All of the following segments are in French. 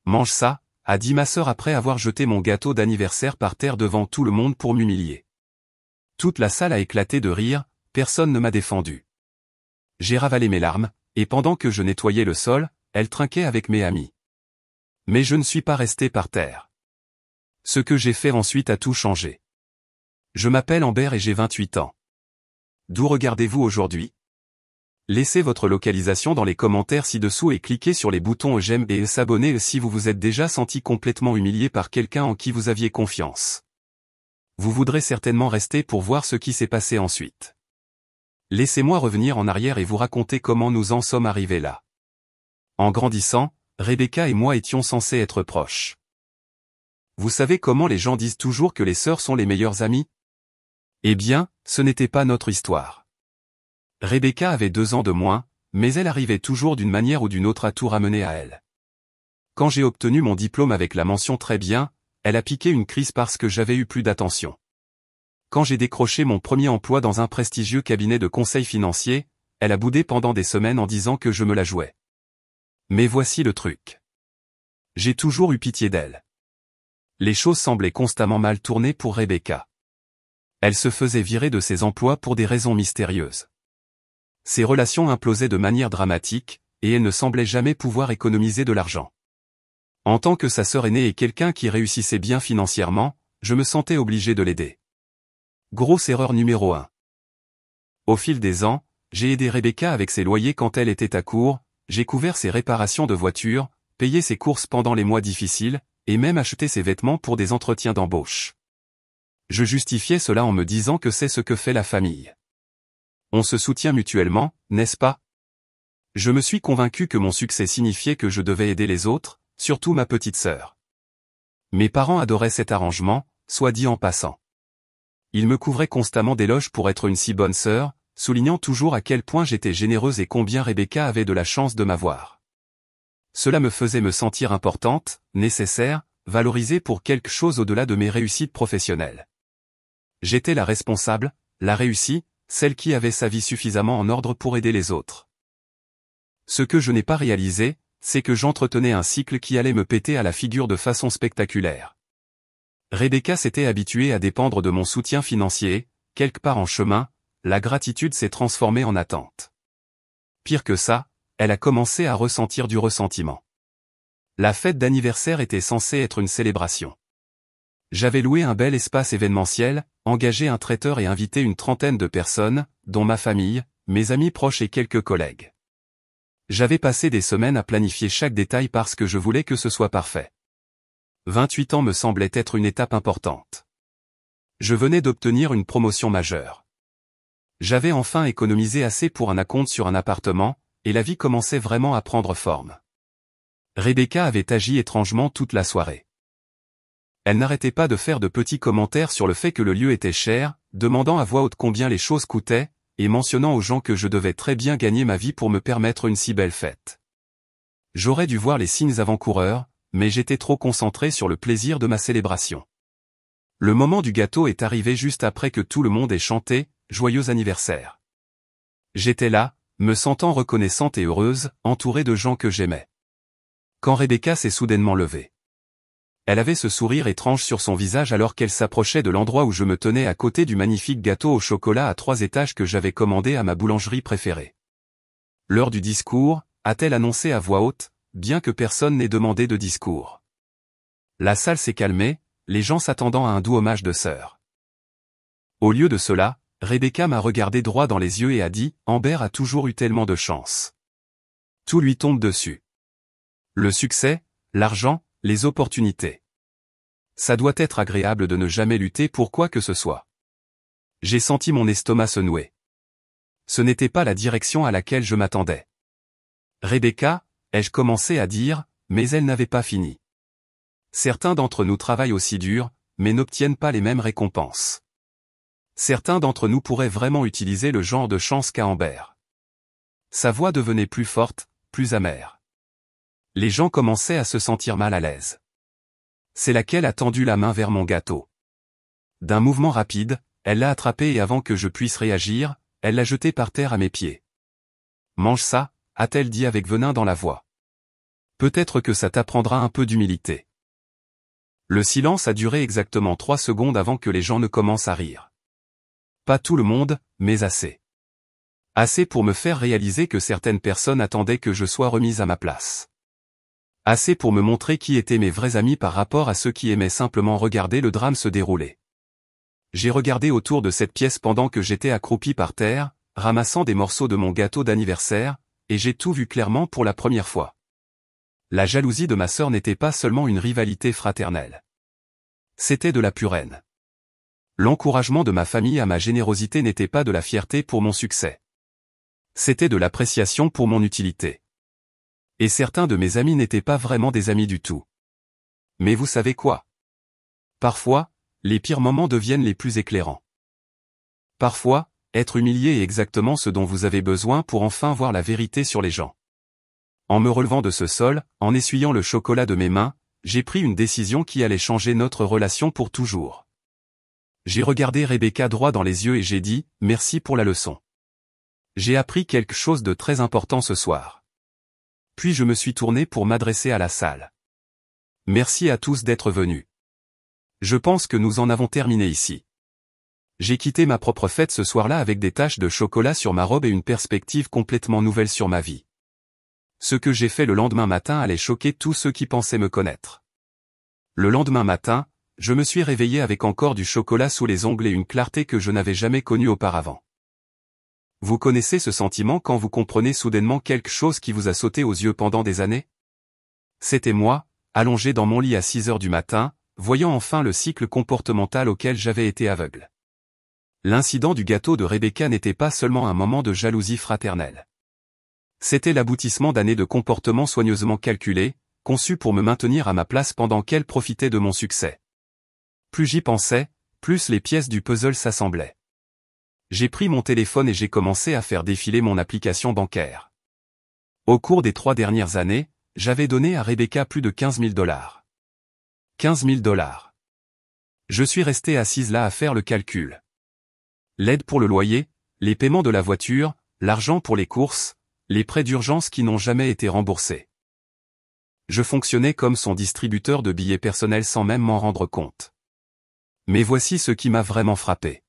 Mange ça, a dit ma sœur après avoir jeté mon gâteau d'anniversaire par terre devant tout le monde pour m'humilier. Toute la salle a éclaté de rire, personne ne m'a défendu. J'ai ravalé mes larmes, et pendant que je nettoyais le sol, elle trinquait avec mes amis. Mais je ne suis pas resté par terre. Ce que j'ai fait ensuite a tout changé. Je m'appelle Amber et j'ai 28 ans. D'où regardez-vous aujourd'hui? Laissez votre localisation dans les commentaires ci-dessous et cliquez sur les boutons j'aime et s'abonner si vous vous êtes déjà senti complètement humilié par quelqu'un en qui vous aviez confiance. Vous voudrez certainement rester pour voir ce qui s'est passé ensuite. Laissez-moi revenir en arrière et vous raconter comment nous en sommes arrivés là. En grandissant, Rebecca et moi étions censés être proches. Vous savez comment les gens disent toujours que les sœurs sont les meilleures amies? Eh bien, ce n'était pas notre histoire. Rebecca avait 2 ans de moins, mais elle arrivait toujours d'une manière ou d'une autre à tout ramener à elle. Quand j'ai obtenu mon diplôme avec la mention très bien, elle a piqué une crise parce que j'avais eu plus d'attention. Quand j'ai décroché mon premier emploi dans un prestigieux cabinet de conseil financier, elle a boudé pendant des semaines en disant que je me la jouais. Mais voici le truc. J'ai toujours eu pitié d'elle. Les choses semblaient constamment mal tourner pour Rebecca. Elle se faisait virer de ses emplois pour des raisons mystérieuses. Ses relations implosaient de manière dramatique, et elle ne semblait jamais pouvoir économiser de l'argent. En tant que sa sœur aînée et quelqu'un qui réussissait bien financièrement, je me sentais obligé de l'aider. Grosse erreur numéro 1. Au fil des ans, j'ai aidé Rebecca avec ses loyers quand elle était à court, j'ai couvert ses réparations de voiture, payé ses courses pendant les mois difficiles, et même acheté ses vêtements pour des entretiens d'embauche. Je justifiais cela en me disant que c'est ce que fait la famille. On se soutient mutuellement, n'est-ce pas? Je me suis convaincu que mon succès signifiait que je devais aider les autres, surtout ma petite sœur. Mes parents adoraient cet arrangement, soit dit en passant. Ils me couvraient constamment d'éloges pour être une si bonne sœur, soulignant toujours à quel point j'étais généreuse et combien Rebecca avait de la chance de m'avoir. Cela me faisait me sentir importante, nécessaire, valorisée pour quelque chose au-delà de mes réussites professionnelles. J'étais la responsable, la réussie, celle qui avait sa vie suffisamment en ordre pour aider les autres. Ce que je n'ai pas réalisé, c'est que j'entretenais un cycle qui allait me péter à la figure de façon spectaculaire. Rebecca s'était habituée à dépendre de mon soutien financier, quelque part en chemin, la gratitude s'est transformée en attente. Pire que ça, elle a commencé à ressentir du ressentiment. La fête d'anniversaire était censée être une célébration. J'avais loué un bel espace événementiel, engagé un traiteur et invité une trentaine de personnes, dont ma famille, mes amis proches et quelques collègues. J'avais passé des semaines à planifier chaque détail parce que je voulais que ce soit parfait. 28 ans me semblait être une étape importante. Je venais d'obtenir une promotion majeure. J'avais enfin économisé assez pour un acompte sur un appartement, et la vie commençait vraiment à prendre forme. Rebecca avait agi étrangement toute la soirée. Elle n'arrêtait pas de faire de petits commentaires sur le fait que le lieu était cher, demandant à voix haute combien les choses coûtaient, et mentionnant aux gens que je devais très bien gagner ma vie pour me permettre une si belle fête. J'aurais dû voir les signes avant-coureurs, mais j'étais trop concentré sur le plaisir de ma célébration. Le moment du gâteau est arrivé juste après que tout le monde ait chanté « Joyeux anniversaire ». J'étais là, me sentant reconnaissante et heureuse, entourée de gens que j'aimais. Quand Rebecca s'est soudainement levée. Elle avait ce sourire étrange sur son visage alors qu'elle s'approchait de l'endroit où je me tenais à côté du magnifique gâteau au chocolat à 3 étages que j'avais commandé à ma boulangerie préférée. L'heure du discours, a-t-elle annoncé à voix haute, bien que personne n'ait demandé de discours. La salle s'est calmée, les gens s'attendant à un doux hommage de sœur. Au lieu de cela, Rebecca m'a regardé droit dans les yeux et a dit « Amber a toujours eu tellement de chance. Tout lui tombe dessus. Le succès, l'argent, les opportunités. Ça doit être agréable de ne jamais lutter pour quoi que ce soit. » J'ai senti mon estomac se nouer. Ce n'était pas la direction à laquelle je m'attendais. Rebecca, ai-je commencé à dire, mais elle n'avait pas fini. Certains d'entre nous travaillent aussi dur, mais n'obtiennent pas les mêmes récompenses. Certains d'entre nous pourraient vraiment utiliser le genre de chance qu'a Amber. Sa voix devenait plus forte, plus amère. Les gens commençaient à se sentir mal à l'aise. C'est laquelle a tendu la main vers mon gâteau. D'un mouvement rapide, elle l'a attrapé et avant que je puisse réagir, elle l'a jeté par terre à mes pieds. « Mange ça », a-t-elle dit avec venin dans la voix. Peut-être que ça t'apprendra un peu d'humilité. Le silence a duré exactement 3 secondes avant que les gens ne commencent à rire. Pas tout le monde, mais assez. Assez pour me faire réaliser que certaines personnes attendaient que je sois remise à ma place. Assez pour me montrer qui étaient mes vrais amis par rapport à ceux qui aimaient simplement regarder le drame se dérouler. J'ai regardé autour de cette pièce pendant que j'étais accroupi par terre, ramassant des morceaux de mon gâteau d'anniversaire, et j'ai tout vu clairement pour la première fois. La jalousie de ma sœur n'était pas seulement une rivalité fraternelle. C'était de la pure haine. L'encouragement de ma famille à ma générosité n'était pas de la fierté pour mon succès. C'était de l'appréciation pour mon utilité. Et certains de mes amis n'étaient pas vraiment des amis du tout. Mais vous savez quoi? Parfois, les pires moments deviennent les plus éclairants. Parfois, être humilié est exactement ce dont vous avez besoin pour enfin voir la vérité sur les gens. En me relevant de ce sol, en essuyant le chocolat de mes mains, j'ai pris une décision qui allait changer notre relation pour toujours. J'ai regardé Rebecca droit dans les yeux et j'ai dit « Merci pour la leçon. J'ai appris quelque chose de très important ce soir. » Puis je me suis tourné pour m'adresser à la salle. Merci à tous d'être venus. Je pense que nous en avons terminé ici. J'ai quitté ma propre fête ce soir-là avec des taches de chocolat sur ma robe et une perspective complètement nouvelle sur ma vie. Ce que j'ai fait le lendemain matin allait choquer tous ceux qui pensaient me connaître. Le lendemain matin, je me suis réveillé avec encore du chocolat sous les ongles et une clarté que je n'avais jamais connue auparavant. Vous connaissez ce sentiment quand vous comprenez soudainement quelque chose qui vous a sauté aux yeux pendant des années? C'était moi, allongé dans mon lit à 6 heures du matin, voyant enfin le cycle comportemental auquel j'avais été aveugle. L'incident du gâteau de Rebecca n'était pas seulement un moment de jalousie fraternelle. C'était l'aboutissement d'années de comportements soigneusement calculés, conçus pour me maintenir à ma place pendant qu'elle profitait de mon succès. Plus j'y pensais, plus les pièces du puzzle s'assemblaient. J'ai pris mon téléphone et j'ai commencé à faire défiler mon application bancaire. Au cours des 3 dernières années, j'avais donné à Rebecca plus de 15 000 $. 15 000 $. Je suis resté assise là à faire le calcul. L'aide pour le loyer, les paiements de la voiture, l'argent pour les courses, les prêts d'urgence qui n'ont jamais été remboursés. Je fonctionnais comme son distributeur de billets personnels sans même m'en rendre compte. Mais voici ce qui m'a vraiment frappé.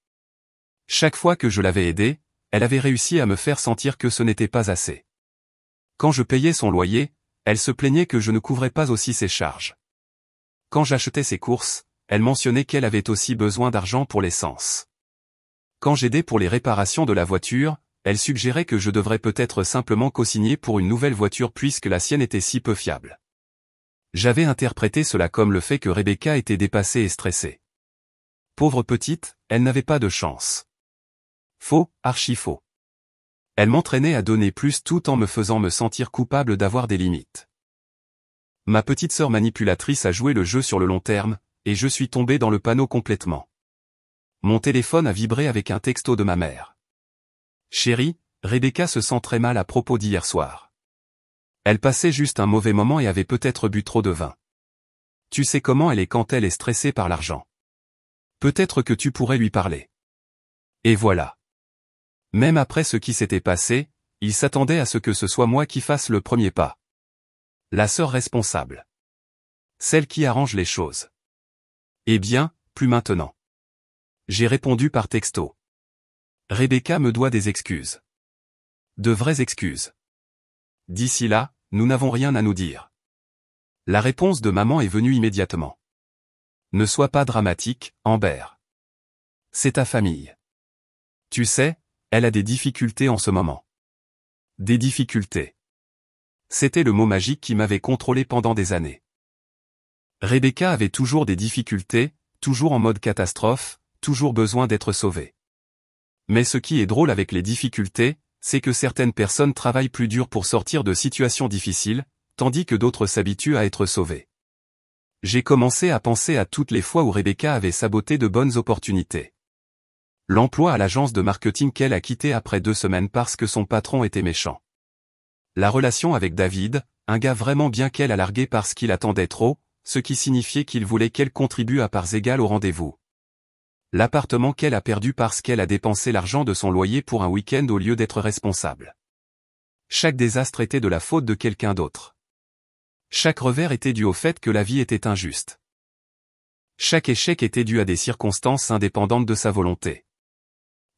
Chaque fois que je l'avais aidée, elle avait réussi à me faire sentir que ce n'était pas assez. Quand je payais son loyer, elle se plaignait que je ne couvrais pas aussi ses charges. Quand j'achetais ses courses, elle mentionnait qu'elle avait aussi besoin d'argent pour l'essence. Quand j'aidais pour les réparations de la voiture, elle suggérait que je devrais peut-être simplement co-signer pour une nouvelle voiture puisque la sienne était si peu fiable. J'avais interprété cela comme le fait que Rebecca était dépassée et stressée. Pauvre petite, elle n'avait pas de chance. Faux, archi faux. Elle m'entraînait à donner plus tout en me faisant me sentir coupable d'avoir des limites. Ma petite sœur manipulatrice a joué le jeu sur le long terme, et je suis tombé dans le panneau complètement. Mon téléphone a vibré avec un texto de ma mère. Chérie, Rebecca se sent très mal à propos d'hier soir. Elle passait juste un mauvais moment et avait peut-être bu trop de vin. Tu sais comment elle est quand elle est stressée par l'argent. Peut-être que tu pourrais lui parler. Et voilà. Même après ce qui s'était passé, il s'attendait à ce que ce soit moi qui fasse le premier pas. La sœur responsable. Celle qui arrange les choses. Eh bien, plus maintenant. J'ai répondu par texto. Rebecca me doit des excuses. De vraies excuses. D'ici là, nous n'avons rien à nous dire. La réponse de maman est venue immédiatement. Ne sois pas dramatique, Amber. C'est ta famille. Tu sais, elle a des difficultés en ce moment. Des difficultés. C'était le mot magique qui m'avait contrôlé pendant des années. Rebecca avait toujours des difficultés, toujours en mode catastrophe, toujours besoin d'être sauvée. Mais ce qui est drôle avec les difficultés, c'est que certaines personnes travaillent plus dur pour sortir de situations difficiles, tandis que d'autres s'habituent à être sauvées. J'ai commencé à penser à toutes les fois où Rebecca avait saboté de bonnes opportunités. L'emploi à l'agence de marketing qu'elle a quitté après 2 semaines parce que son patron était méchant. La relation avec David, un gars vraiment bien qu'elle a largué parce qu'il attendait trop, ce qui signifiait qu'il voulait qu'elle contribue à parts égales au rendez-vous. L'appartement qu'elle a perdu parce qu'elle a dépensé l'argent de son loyer pour un week-end au lieu d'être responsable. Chaque désastre était de la faute de quelqu'un d'autre. Chaque revers était dû au fait que la vie était injuste. Chaque échec était dû à des circonstances indépendantes de sa volonté.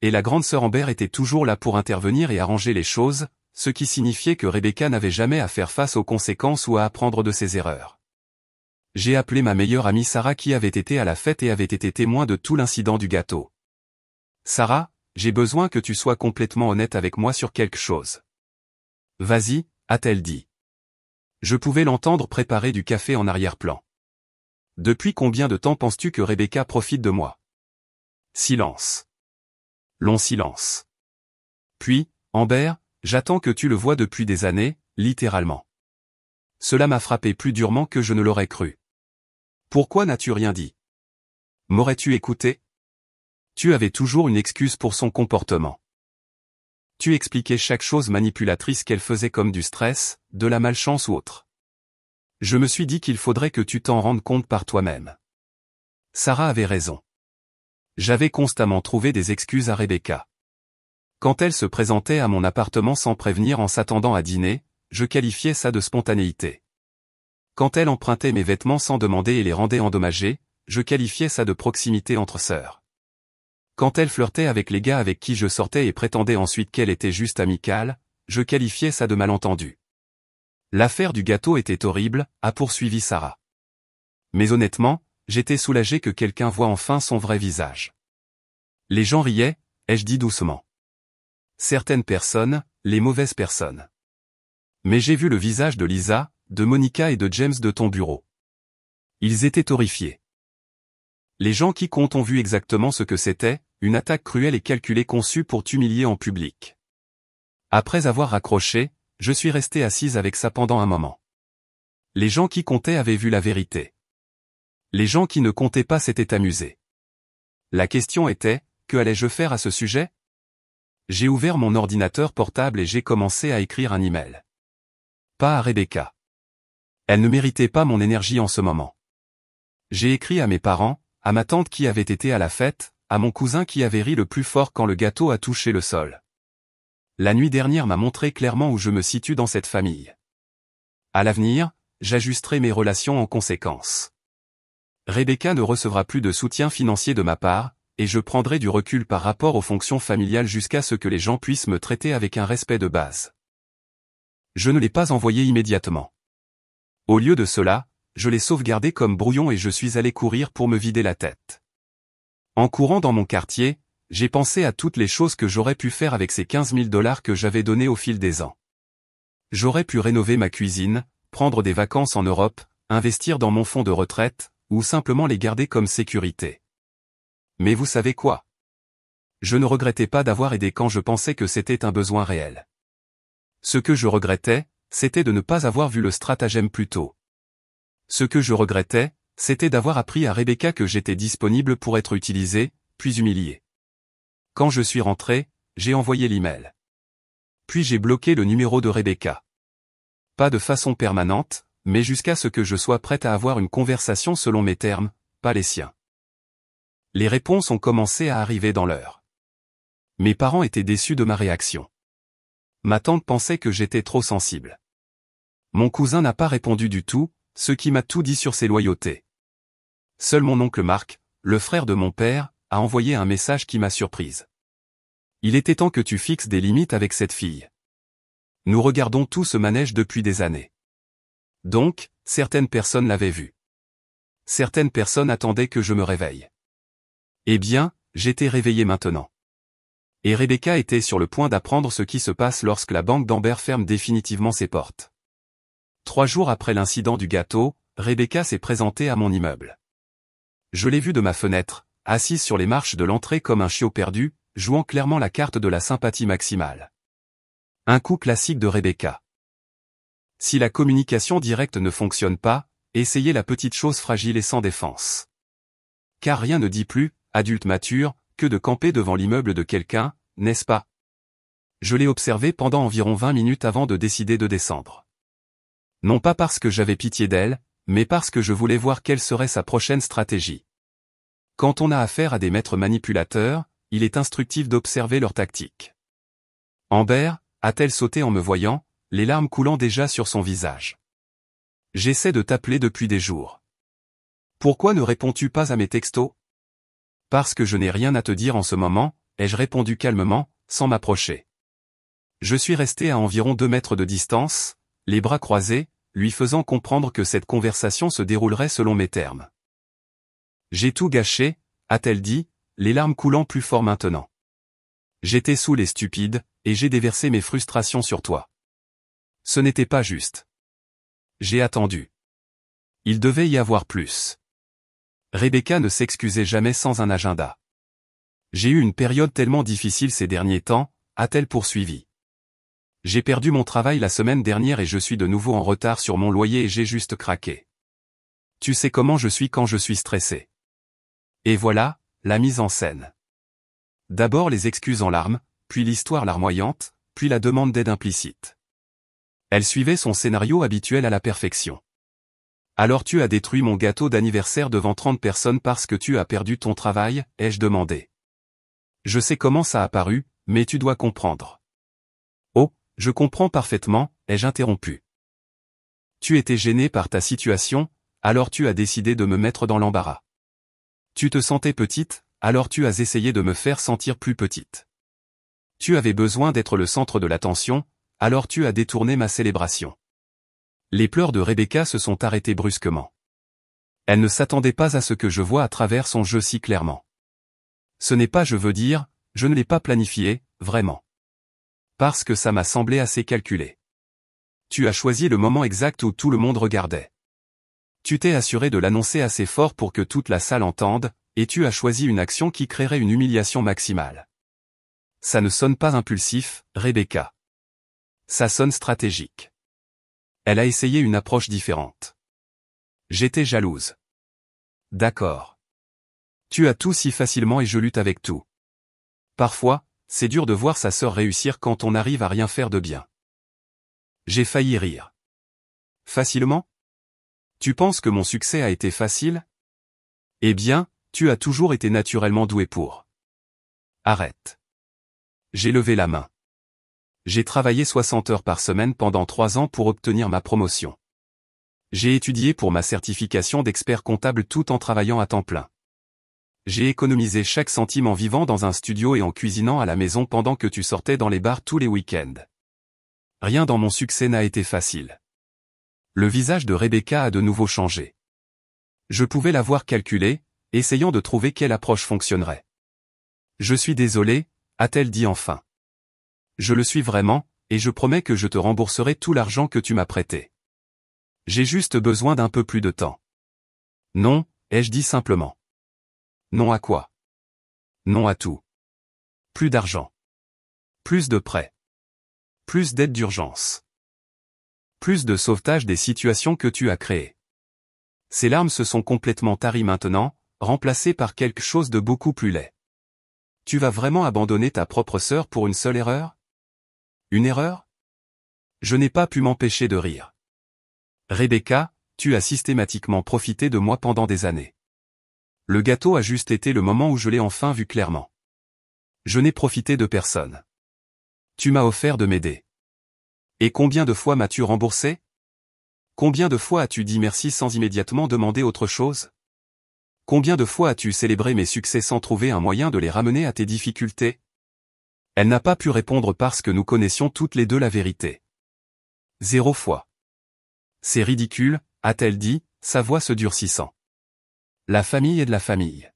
Et la grande sœur Amber était toujours là pour intervenir et arranger les choses, ce qui signifiait que Rebecca n'avait jamais à faire face aux conséquences ou à apprendre de ses erreurs. J'ai appelé ma meilleure amie Sarah qui avait été à la fête et avait été témoin de tout l'incident du gâteau. Sarah, j'ai besoin que tu sois complètement honnête avec moi sur quelque chose. Vas-y, a-t-elle dit. Je pouvais l'entendre préparer du café en arrière-plan. Depuis combien de temps penses-tu que Rebecca profite de moi? Silence. Long silence. Puis, Amber, j'attends que tu le vois depuis des années, littéralement. Cela m'a frappé plus durement que je ne l'aurais cru. Pourquoi n'as-tu rien dit? M'aurais-tu écouté? Tu avais toujours une excuse pour son comportement. Tu expliquais chaque chose manipulatrice qu'elle faisait comme du stress, de la malchance ou autre. Je me suis dit qu'il faudrait que tu t'en rendes compte par toi-même. Sarah avait raison. J'avais constamment trouvé des excuses à Rebecca. Quand elle se présentait à mon appartement sans prévenir en s'attendant à dîner, je qualifiais ça de spontanéité. Quand elle empruntait mes vêtements sans demander et les rendait endommagés, je qualifiais ça de proximité entre sœurs. Quand elle flirtait avec les gars avec qui je sortais et prétendait ensuite qu'elle était juste amicale, je qualifiais ça de malentendu. L'affaire du gâteau était horrible, a poursuivi Sarah. Mais honnêtement, j'étais soulagé que quelqu'un voie enfin son vrai visage. Les gens riaient, ai-je dit doucement. Certaines personnes, les mauvaises personnes. Mais j'ai vu le visage de Lisa, de Monica et de James de ton bureau. Ils étaient horrifiés. Les gens qui comptent ont vu exactement ce que c'était, une attaque cruelle et calculée conçue pour t'humilier en public. Après avoir raccroché, je suis resté assise avec ça pendant un moment. Les gens qui comptaient avaient vu la vérité. Les gens qui ne comptaient pas s'étaient amusés. La question était, que allais-je faire à ce sujet? J'ai ouvert mon ordinateur portable et j'ai commencé à écrire un email. Pas à Rebecca. Elle ne méritait pas mon énergie en ce moment. J'ai écrit à mes parents, à ma tante qui avait été à la fête, à mon cousin qui avait ri le plus fort quand le gâteau a touché le sol. La nuit dernière m'a montré clairement où je me situe dans cette famille. À l'avenir, j'ajusterai mes relations en conséquence. Rebecca ne recevra plus de soutien financier de ma part, et je prendrai du recul par rapport aux fonctions familiales jusqu'à ce que les gens puissent me traiter avec un respect de base. Je ne l'ai pas envoyé immédiatement. Au lieu de cela, je l'ai sauvegardé comme brouillon et je suis allé courir pour me vider la tête. En courant dans mon quartier, j'ai pensé à toutes les choses que j'aurais pu faire avec ces 15 000 $ que j'avais donnés au fil des ans. J'aurais pu rénover ma cuisine, prendre des vacances en Europe, investir dans mon fonds de retraite, ou simplement les garder comme sécurité. Mais vous savez quoi? Je ne regrettais pas d'avoir aidé quand je pensais que c'était un besoin réel. Ce que je regrettais, c'était de ne pas avoir vu le stratagème plus tôt. Ce que je regrettais, c'était d'avoir appris à Rebecca que j'étais disponible pour être utilisé, puis humilié. Quand je suis rentré, j'ai envoyé l'email. Puis j'ai bloqué le numéro de Rebecca. Pas de façon permanente, mais jusqu'à ce que je sois prête à avoir une conversation selon mes termes, pas les siens. Les réponses ont commencé à arriver dans l'heure. Mes parents étaient déçus de ma réaction. Ma tante pensait que j'étais trop sensible. Mon cousin n'a pas répondu du tout, ce qui m'a tout dit sur ses loyautés. Seul mon oncle Marc, le frère de mon père, a envoyé un message qui m'a surprise. Il était temps que tu fixes des limites avec cette fille. Nous regardons tout ce manège depuis des années. Donc, certaines personnes l'avaient vu. Certaines personnes attendaient que je me réveille. Eh bien, j'étais réveillé maintenant. Et Rebecca était sur le point d'apprendre ce qui se passe lorsque la banque d'Amber ferme définitivement ses portes. 3 jours après l'incident du gâteau, Rebecca s'est présentée à mon immeuble. Je l'ai vue de ma fenêtre, assise sur les marches de l'entrée comme un chiot perdu, jouant clairement la carte de la sympathie maximale. Un coup classique de Rebecca. Si la communication directe ne fonctionne pas, essayez la petite chose fragile et sans défense. Car rien ne dit plus, adulte mature, que de camper devant l'immeuble de quelqu'un, n'est-ce pas? Je l'ai observé pendant environ 20 minutes avant de décider de descendre. Non pas parce que j'avais pitié d'elle, mais parce que je voulais voir quelle serait sa prochaine stratégie. Quand on a affaire à des maîtres manipulateurs, il est instructif d'observer leur tactique. Amber, a-t-elle sauté en me voyant, les larmes coulant déjà sur son visage. J'essaie de t'appeler depuis des jours. Pourquoi ne réponds-tu pas à mes textos? Parce que je n'ai rien à te dire en ce moment, ai-je répondu calmement, sans m'approcher. Je suis resté à environ 2 mètres de distance, les bras croisés, lui faisant comprendre que cette conversation se déroulerait selon mes termes. J'ai tout gâché, a-t-elle dit, les larmes coulant plus fort maintenant. J'étais saoul et stupide, et j'ai déversé mes frustrations sur toi. Ce n'était pas juste. J'ai attendu. Il devait y avoir plus. Rebecca ne s'excusait jamais sans un agenda. J'ai eu une période tellement difficile ces derniers temps, a-t-elle poursuivi. J'ai perdu mon travail la semaine dernière et je suis de nouveau en retard sur mon loyer et j'ai juste craqué. Tu sais comment je suis quand je suis stressé. Et voilà, la mise en scène. D'abord les excuses en larmes, puis l'histoire larmoyante, puis la demande d'aide implicite. Elle suivait son scénario habituel à la perfection. Alors tu as détruit mon gâteau d'anniversaire devant 30 personnes parce que tu as perdu ton travail, ai-je demandé. Je sais comment ça a paru, mais tu dois comprendre. Oh, je comprends parfaitement, ai-je interrompu. Tu étais gêné par ta situation, alors tu as décidé de me mettre dans l'embarras. Tu te sentais petite, alors tu as essayé de me faire sentir plus petite. Tu avais besoin d'être le centre de l'attention, alors tu as détourné ma célébration. Les pleurs de Rebecca se sont arrêtés brusquement. Elle ne s'attendait pas à ce que je vois à travers son jeu si clairement. Ce n'est pas je veux dire, je ne l'ai pas planifié, vraiment. Parce que ça m'a semblé assez calculé. Tu as choisi le moment exact où tout le monde regardait. Tu t'es assuré de l'annoncer assez fort pour que toute la salle entende, et tu as choisi une action qui créerait une humiliation maximale. Ça ne sonne pas impulsif, Rebecca. Ça sonne stratégique. Elle a essayé une approche différente. J'étais jalouse. D'accord. Tu as tout si facilement et je lutte avec tout. Parfois, c'est dur de voir sa sœur réussir quand on n'arrive à rien faire de bien. J'ai failli rire. Facilement? Tu penses que mon succès a été facile? Eh bien, tu as toujours été naturellement doué pour. Arrête. J'ai levé la main. J'ai travaillé 60 heures par semaine pendant 3 ans pour obtenir ma promotion. J'ai étudié pour ma certification d'expert comptable tout en travaillant à temps plein. J'ai économisé chaque centime en vivant dans un studio et en cuisinant à la maison pendant que tu sortais dans les bars tous les week-ends. Rien dans mon succès n'a été facile. Le visage de Rebecca a de nouveau changé. Je pouvais l'avoir calculé, essayant de trouver quelle approche fonctionnerait. Je suis désolé, a-t-elle dit enfin. Je le suis vraiment, et je promets que je te rembourserai tout l'argent que tu m'as prêté. J'ai juste besoin d'un peu plus de temps. Non, ai-je dit simplement. Non à quoi? Non à tout. Plus d'argent. Plus de prêts. Plus d'aide d'urgence. Plus de sauvetage des situations que tu as créées. Ces larmes se sont complètement taries maintenant, remplacées par quelque chose de beaucoup plus laid. Tu vas vraiment abandonner ta propre sœur pour une seule erreur? Une erreur? Je n'ai pas pu m'empêcher de rire. Rebecca, tu as systématiquement profité de moi pendant des années. Le gâteau a juste été le moment où je l'ai enfin vu clairement. Je n'ai profité de personne. Tu m'as offert de m'aider. Et combien de fois m'as-tu remboursé? Combien de fois as-tu dit merci sans immédiatement demander autre chose? Combien de fois as-tu célébré mes succès sans trouver un moyen de les ramener à tes difficultés? Elle n'a pas pu répondre parce que nous connaissions toutes les deux la vérité. 0 fois. C'est ridicule, a-t-elle dit, sa voix se durcissant. La famille est de la famille.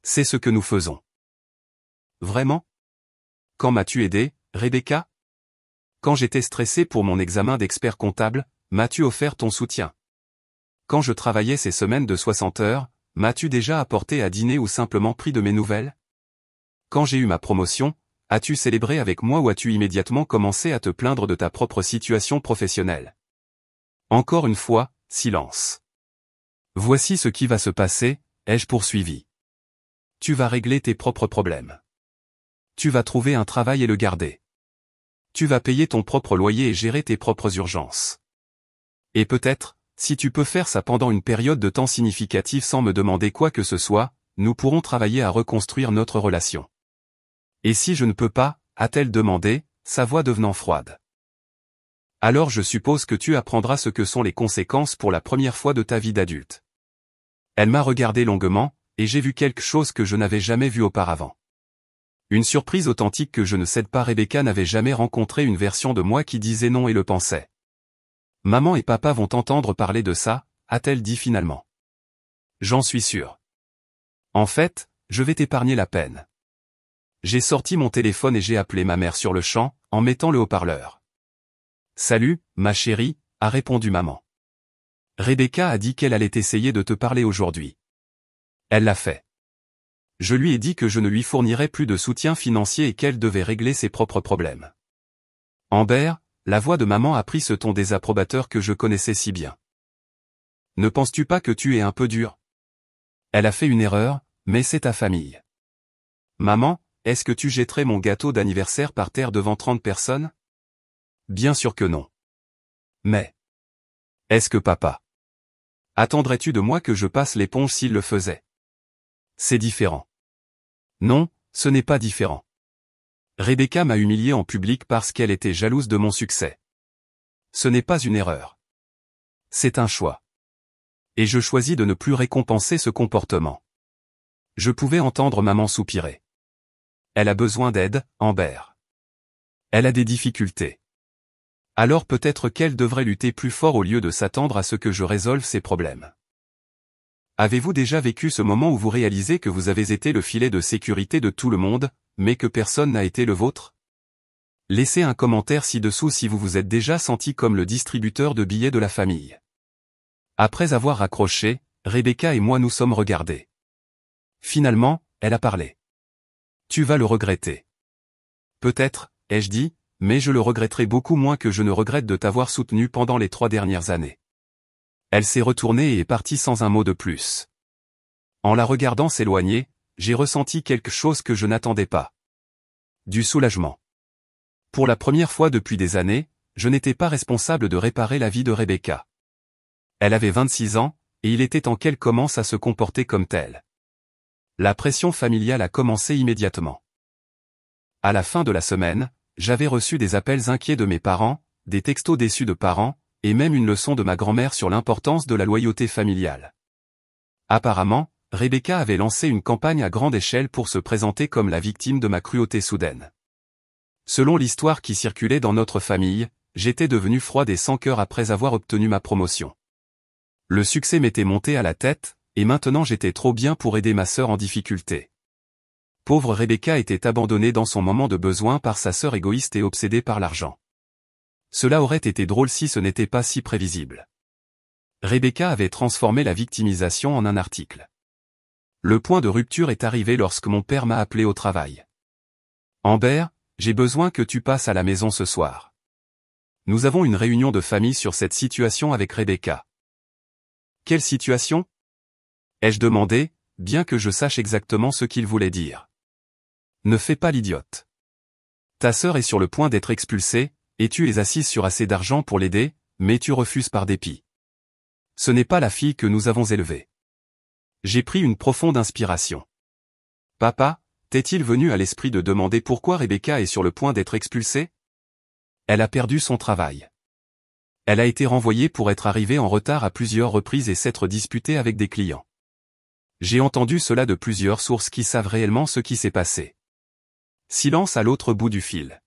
C'est ce que nous faisons. Vraiment? Quand m'as-tu aidé, Rebecca? Quand j'étais stressé pour mon examen d'expert comptable, m'as-tu offert ton soutien? Quand je travaillais ces semaines de 60 heures, m'as-tu déjà apporté à dîner ou simplement pris de mes nouvelles? Quand j'ai eu ma promotion, as-tu célébré avec moi ou as-tu immédiatement commencé à te plaindre de ta propre situation professionnelle? Encore une fois, silence. Voici ce qui va se passer, ai-je poursuivi. Tu vas régler tes propres problèmes. Tu vas trouver un travail et le garder. Tu vas payer ton propre loyer et gérer tes propres urgences. Et peut-être, si tu peux faire ça pendant une période de temps significative sans me demander quoi que ce soit, nous pourrons travailler à reconstruire notre relation. Et si je ne peux pas, a-t-elle demandé, sa voix devenant froide. Alors je suppose que tu apprendras ce que sont les conséquences pour la première fois de ta vie d'adulte. Elle m'a regardé longuement, et j'ai vu quelque chose que je n'avais jamais vu auparavant. Une surprise authentique que je ne cède pas. Rebecca n'avait jamais rencontré une version de moi qui disait non et le pensait. Maman et papa vont entendre parler de ça, a-t-elle dit finalement. J'en suis sûr. En fait, je vais t'épargner la peine. J'ai sorti mon téléphone et j'ai appelé ma mère sur le champ, en mettant le haut-parleur. Salut, ma chérie, a répondu maman. Rebecca a dit qu'elle allait essayer de te parler aujourd'hui. Elle l'a fait. Je lui ai dit que je ne lui fournirais plus de soutien financier et qu'elle devait régler ses propres problèmes. Amber, la voix de maman a pris ce ton désapprobateur que je connaissais si bien. Ne penses-tu pas que tu es un peu dur? Elle a fait une erreur, mais c'est ta famille. Maman, est-ce que tu jetterais mon gâteau d'anniversaire par terre devant 30 personnes? Bien sûr que non. Mais... est-ce que papa? Attendrais-tu de moi que je passe l'éponge s'il le faisait? C'est différent. Non, ce n'est pas différent. Rebecca m'a humilié en public parce qu'elle était jalouse de mon succès. Ce n'est pas une erreur. C'est un choix. Et je choisis de ne plus récompenser ce comportement. Je pouvais entendre maman soupirer. Elle a besoin d'aide, Amber. Elle a des difficultés. Alors peut-être qu'elle devrait lutter plus fort au lieu de s'attendre à ce que je résolve ses problèmes. Avez-vous déjà vécu ce moment où vous réalisez que vous avez été le filet de sécurité de tout le monde, mais que personne n'a été le vôtre? Laissez un commentaire ci-dessous si vous vous êtes déjà senti comme le distributeur de billets de la famille. Après avoir raccroché, Rebecca et moi nous sommes regardés. Finalement, elle a parlé. Tu vas le regretter. Peut-être, ai-je dit, mais je le regretterai beaucoup moins que je ne regrette de t'avoir soutenu pendant les 3 dernières années. Elle s'est retournée et est partie sans un mot de plus. En la regardant s'éloigner, j'ai ressenti quelque chose que je n'attendais pas. Du soulagement. Pour la première fois depuis des années, je n'étais pas responsable de réparer la vie de Rebecca. Elle avait 26 ans, et il était temps qu'elle commence à se comporter comme telle. La pression familiale a commencé immédiatement. À la fin de la semaine, j'avais reçu des appels inquiets de mes parents, des textos déçus de parents, et même une leçon de ma grand-mère sur l'importance de la loyauté familiale. Apparemment, Rebecca avait lancé une campagne à grande échelle pour se présenter comme la victime de ma cruauté soudaine. Selon l'histoire qui circulait dans notre famille, j'étais devenu froide et sans cœur après avoir obtenu ma promotion. Le succès m'était monté à la tête, et maintenant j'étais trop bien pour aider ma sœur en difficulté. Pauvre Rebecca était abandonnée dans son moment de besoin par sa sœur égoïste et obsédée par l'argent. Cela aurait été drôle si ce n'était pas si prévisible. Rebecca avait transformé la victimisation en un article. Le point de rupture est arrivé lorsque mon père m'a appelé au travail. Amber, j'ai besoin que tu passes à la maison ce soir. Nous avons une réunion de famille sur cette situation avec Rebecca. Quelle situation? Ai-je demandé, bien que je sache exactement ce qu'il voulait dire. Ne fais pas l'idiote. Ta sœur est sur le point d'être expulsée, et tu es assise sur assez d'argent pour l'aider, mais tu refuses par dépit. Ce n'est pas la fille que nous avons élevée. J'ai pris une profonde inspiration. Papa, t'est-il venu à l'esprit de demander pourquoi Rebecca est sur le point d'être expulsée? Elle a perdu son travail. Elle a été renvoyée pour être arrivée en retard à plusieurs reprises et s'être disputée avec des clients. J'ai entendu cela de plusieurs sources qui savent réellement ce qui s'est passé. Silence à l'autre bout du fil.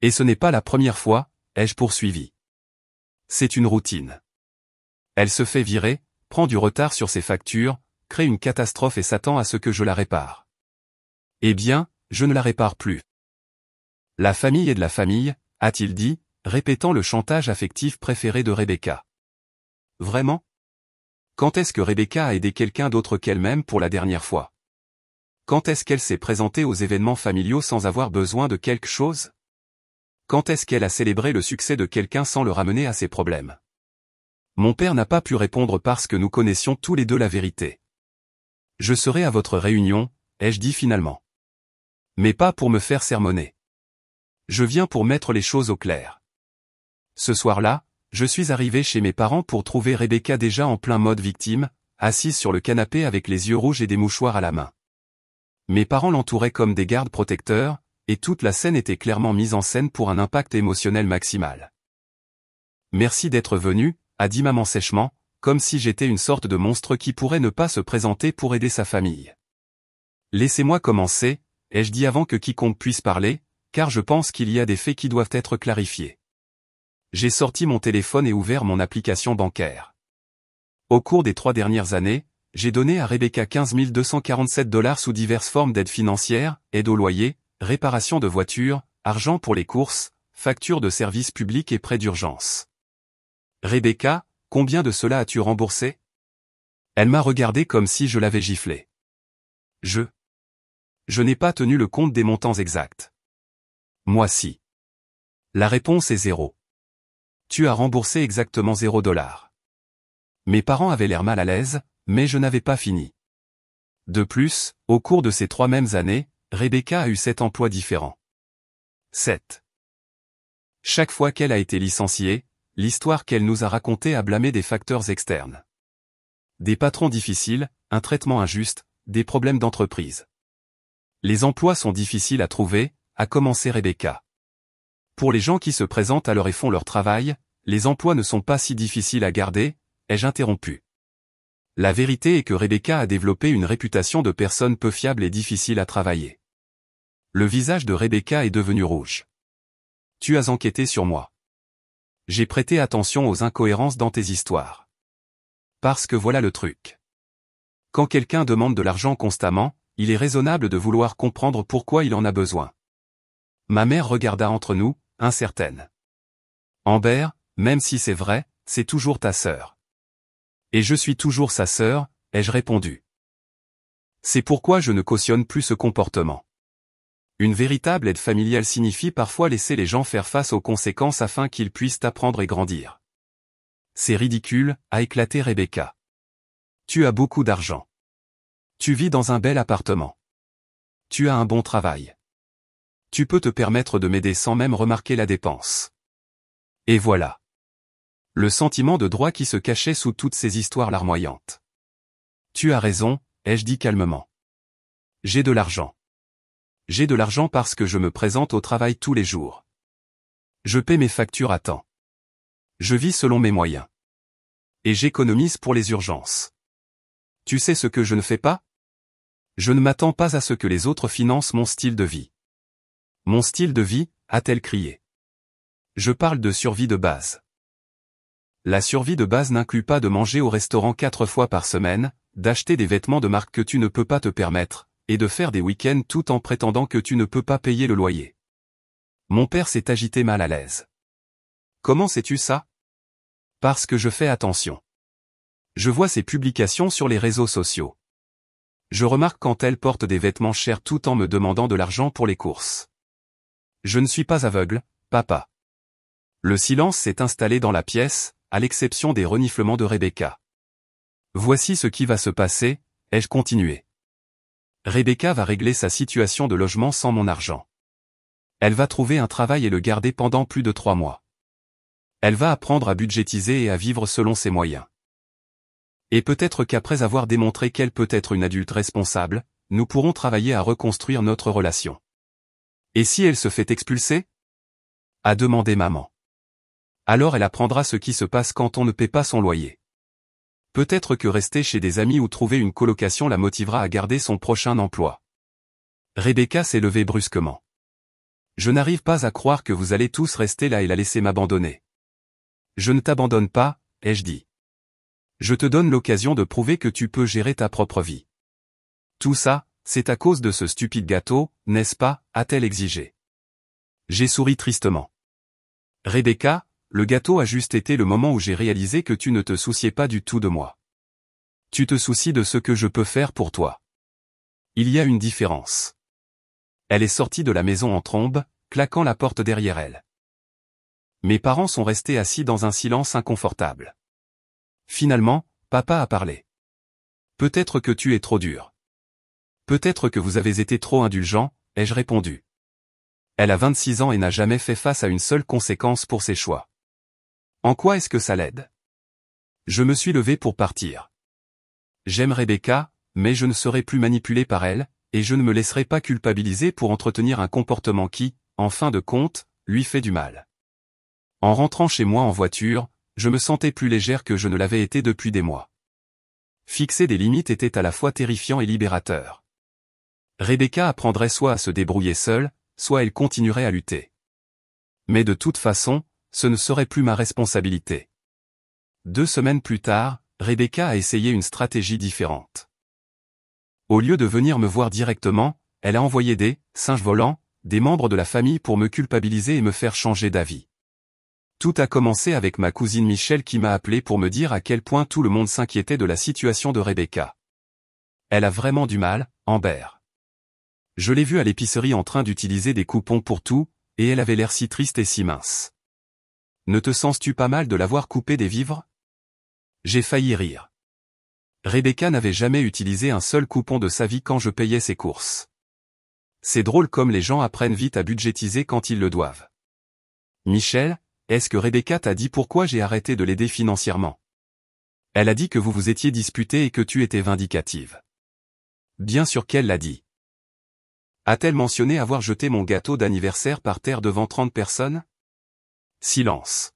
Et ce n'est pas la première fois, ai-je poursuivi. C'est une routine. Elle se fait virer, prend du retard sur ses factures, crée une catastrophe et s'attend à ce que je la répare. Eh bien, je ne la répare plus. La famille est de la famille, a-t-il dit, répétant le chantage affectif préféré de Rebecca. Vraiment? Quand est-ce que Rebecca a aidé quelqu'un d'autre qu'elle-même pour la dernière fois? Quand est-ce qu'elle s'est présentée aux événements familiaux sans avoir besoin de quelque chose? Quand est-ce qu'elle a célébré le succès de quelqu'un sans le ramener à ses problèmes? Mon père n'a pas pu répondre parce que nous connaissions tous les deux la vérité. Je serai à votre réunion, ai-je dit finalement. Mais pas pour me faire sermonner. Je viens pour mettre les choses au clair. Ce soir-là, je suis arrivé chez mes parents pour trouver Rebecca déjà en plein mode victime, assise sur le canapé avec les yeux rouges et des mouchoirs à la main. Mes parents l'entouraient comme des gardes protecteurs, et toute la scène était clairement mise en scène pour un impact émotionnel maximal. Merci d'être venu, a dit maman sèchement, comme si j'étais une sorte de monstre qui pourrait ne pas se présenter pour aider sa famille. Laissez-moi commencer, ai-je dit avant que quiconque puisse parler, car je pense qu'il y a des faits qui doivent être clarifiés. J'ai sorti mon téléphone et ouvert mon application bancaire. Au cours des 3 dernières années, j'ai donné à Rebecca 15 247 $ sous diverses formes d'aide financière, aide au loyer, réparation de voitures, argent pour les courses, factures de services publics et prêts d'urgence. Rebecca, combien de cela as-tu remboursé? Elle m'a regardé comme si je l'avais giflé. Je n'ai pas tenu le compte des montants exacts. Moi si. La réponse est 0. Tu as remboursé exactement 0 $. Mes parents avaient l'air mal à l'aise, mais je n'avais pas fini. De plus, au cours de ces 3 mêmes années, Rebecca a eu 7 emplois différents. 7. Chaque fois qu'elle a été licenciée, l'histoire qu'elle nous a racontée a blâmé des facteurs externes. Des patrons difficiles, un traitement injuste, des problèmes d'entreprise. Les emplois sont difficiles à trouver, a commencé Rebecca. Pour les gens qui se présentent à l'heure et font leur travail, les emplois ne sont pas si difficiles à garder, ai-je interrompu. La vérité est que Rebecca a développé une réputation de personne peu fiable et difficile à travailler. Le visage de Rebecca est devenu rouge. Tu as enquêté sur moi. J'ai prêté attention aux incohérences dans tes histoires. Parce que voilà le truc. Quand quelqu'un demande de l'argent constamment, il est raisonnable de vouloir comprendre pourquoi il en a besoin. Ma mère regarda entre nous, incertaine. Amber, même si c'est vrai, c'est toujours ta sœur. Et je suis toujours sa sœur, ai-je répondu. C'est pourquoi je ne cautionne plus ce comportement. Une véritable aide familiale signifie parfois laisser les gens faire face aux conséquences afin qu'ils puissent apprendre et grandir. C'est ridicule, a éclaté Rebecca. Tu as beaucoup d'argent. Tu vis dans un bel appartement. Tu as un bon travail. Tu peux te permettre de m'aider sans même remarquer la dépense. Et voilà. Le sentiment de droit qui se cachait sous toutes ces histoires larmoyantes. Tu as raison, ai-je dit calmement. J'ai de l'argent. J'ai de l'argent parce que je me présente au travail tous les jours. Je paie mes factures à temps. Je vis selon mes moyens. Et j'économise pour les urgences. Tu sais ce que je ne fais pas? Je ne m'attends pas à ce que les autres financent mon style de vie. Mon style de vie, a-t-elle crié. Je parle de survie de base. La survie de base n'inclut pas de manger au restaurant 4 fois par semaine, d'acheter des vêtements de marque que tu ne peux pas te permettre, et de faire des week-ends tout en prétendant que tu ne peux pas payer le loyer. Mon père s'est agité mal à l'aise. Comment sais-tu ça? Parce que je fais attention. Je vois ses publications sur les réseaux sociaux. Je remarque quand elle porte des vêtements chers tout en me demandant de l'argent pour les courses. Je ne suis pas aveugle, papa. Le silence s'est installé dans la pièce, à l'exception des reniflements de Rebecca. Voici ce qui va se passer, ai-je continué. Rebecca va régler sa situation de logement sans mon argent. Elle va trouver un travail et le garder pendant plus de 3 mois. Elle va apprendre à budgétiser et à vivre selon ses moyens. Et peut-être qu'après avoir démontré qu'elle peut être une adulte responsable, nous pourrons travailler à reconstruire notre relation. Et si elle se fait expulser? A demandé maman. Alors elle apprendra ce qui se passe quand on ne paie pas son loyer. Peut-être que rester chez des amis ou trouver une colocation la motivera à garder son prochain emploi. Rebecca s'est levée brusquement. Je n'arrive pas à croire que vous allez tous rester là et la laisser m'abandonner. Je ne t'abandonne pas, ai-je dit. Je te donne l'occasion de prouver que tu peux gérer ta propre vie. Tout ça, c'est à cause de ce stupide gâteau, n'est-ce pas, a-t-elle exigé. J'ai souri tristement. Rebecca, le gâteau a juste été le moment où j'ai réalisé que tu ne te souciais pas du tout de moi. Tu te soucies de ce que je peux faire pour toi. Il y a une différence. Elle est sortie de la maison en trombe, claquant la porte derrière elle. Mes parents sont restés assis dans un silence inconfortable. Finalement, papa a parlé. Peut-être que tu es trop dur. Peut-être que vous avez été trop indulgent, ai-je répondu. Elle a 26 ans et n'a jamais fait face à une seule conséquence pour ses choix. En quoi est-ce que ça l'aide? Je me suis levé pour partir. J'aime Rebecca, mais je ne serai plus manipulé par elle, et je ne me laisserai pas culpabiliser pour entretenir un comportement qui, en fin de compte, lui fait du mal. En rentrant chez moi en voiture, je me sentais plus légère que je ne l'avais été depuis des mois. Fixer des limites était à la fois terrifiant et libérateur. Rebecca apprendrait soit à se débrouiller seule, soit elle continuerait à lutter. Mais de toute façon, ce ne serait plus ma responsabilité. 2 semaines plus tard, Rebecca a essayé une stratégie différente. Au lieu de venir me voir directement, elle a envoyé des « singes volants », des membres de la famille pour me culpabiliser et me faire changer d'avis. Tout a commencé avec ma cousine Michelle qui m'a appelé pour me dire à quel point tout le monde s'inquiétait de la situation de Rebecca. Elle a vraiment du mal, Amber. Je l'ai vue à l'épicerie en train d'utiliser des coupons pour tout, et elle avait l'air si triste et si mince. Ne te sens-tu pas mal de l'avoir coupé des vivres? J'ai failli rire. Rebecca n'avait jamais utilisé un seul coupon de sa vie quand je payais ses courses. C'est drôle comme les gens apprennent vite à budgétiser quand ils le doivent. Michelle, est-ce que Rebecca t'a dit pourquoi j'ai arrêté de l'aider financièrement? Elle a dit que vous vous étiez disputé et que tu étais vindicative. Bien sûr qu'elle l'a dit. A-t-elle mentionné avoir jeté mon gâteau d'anniversaire par terre devant 30 personnes? Silence.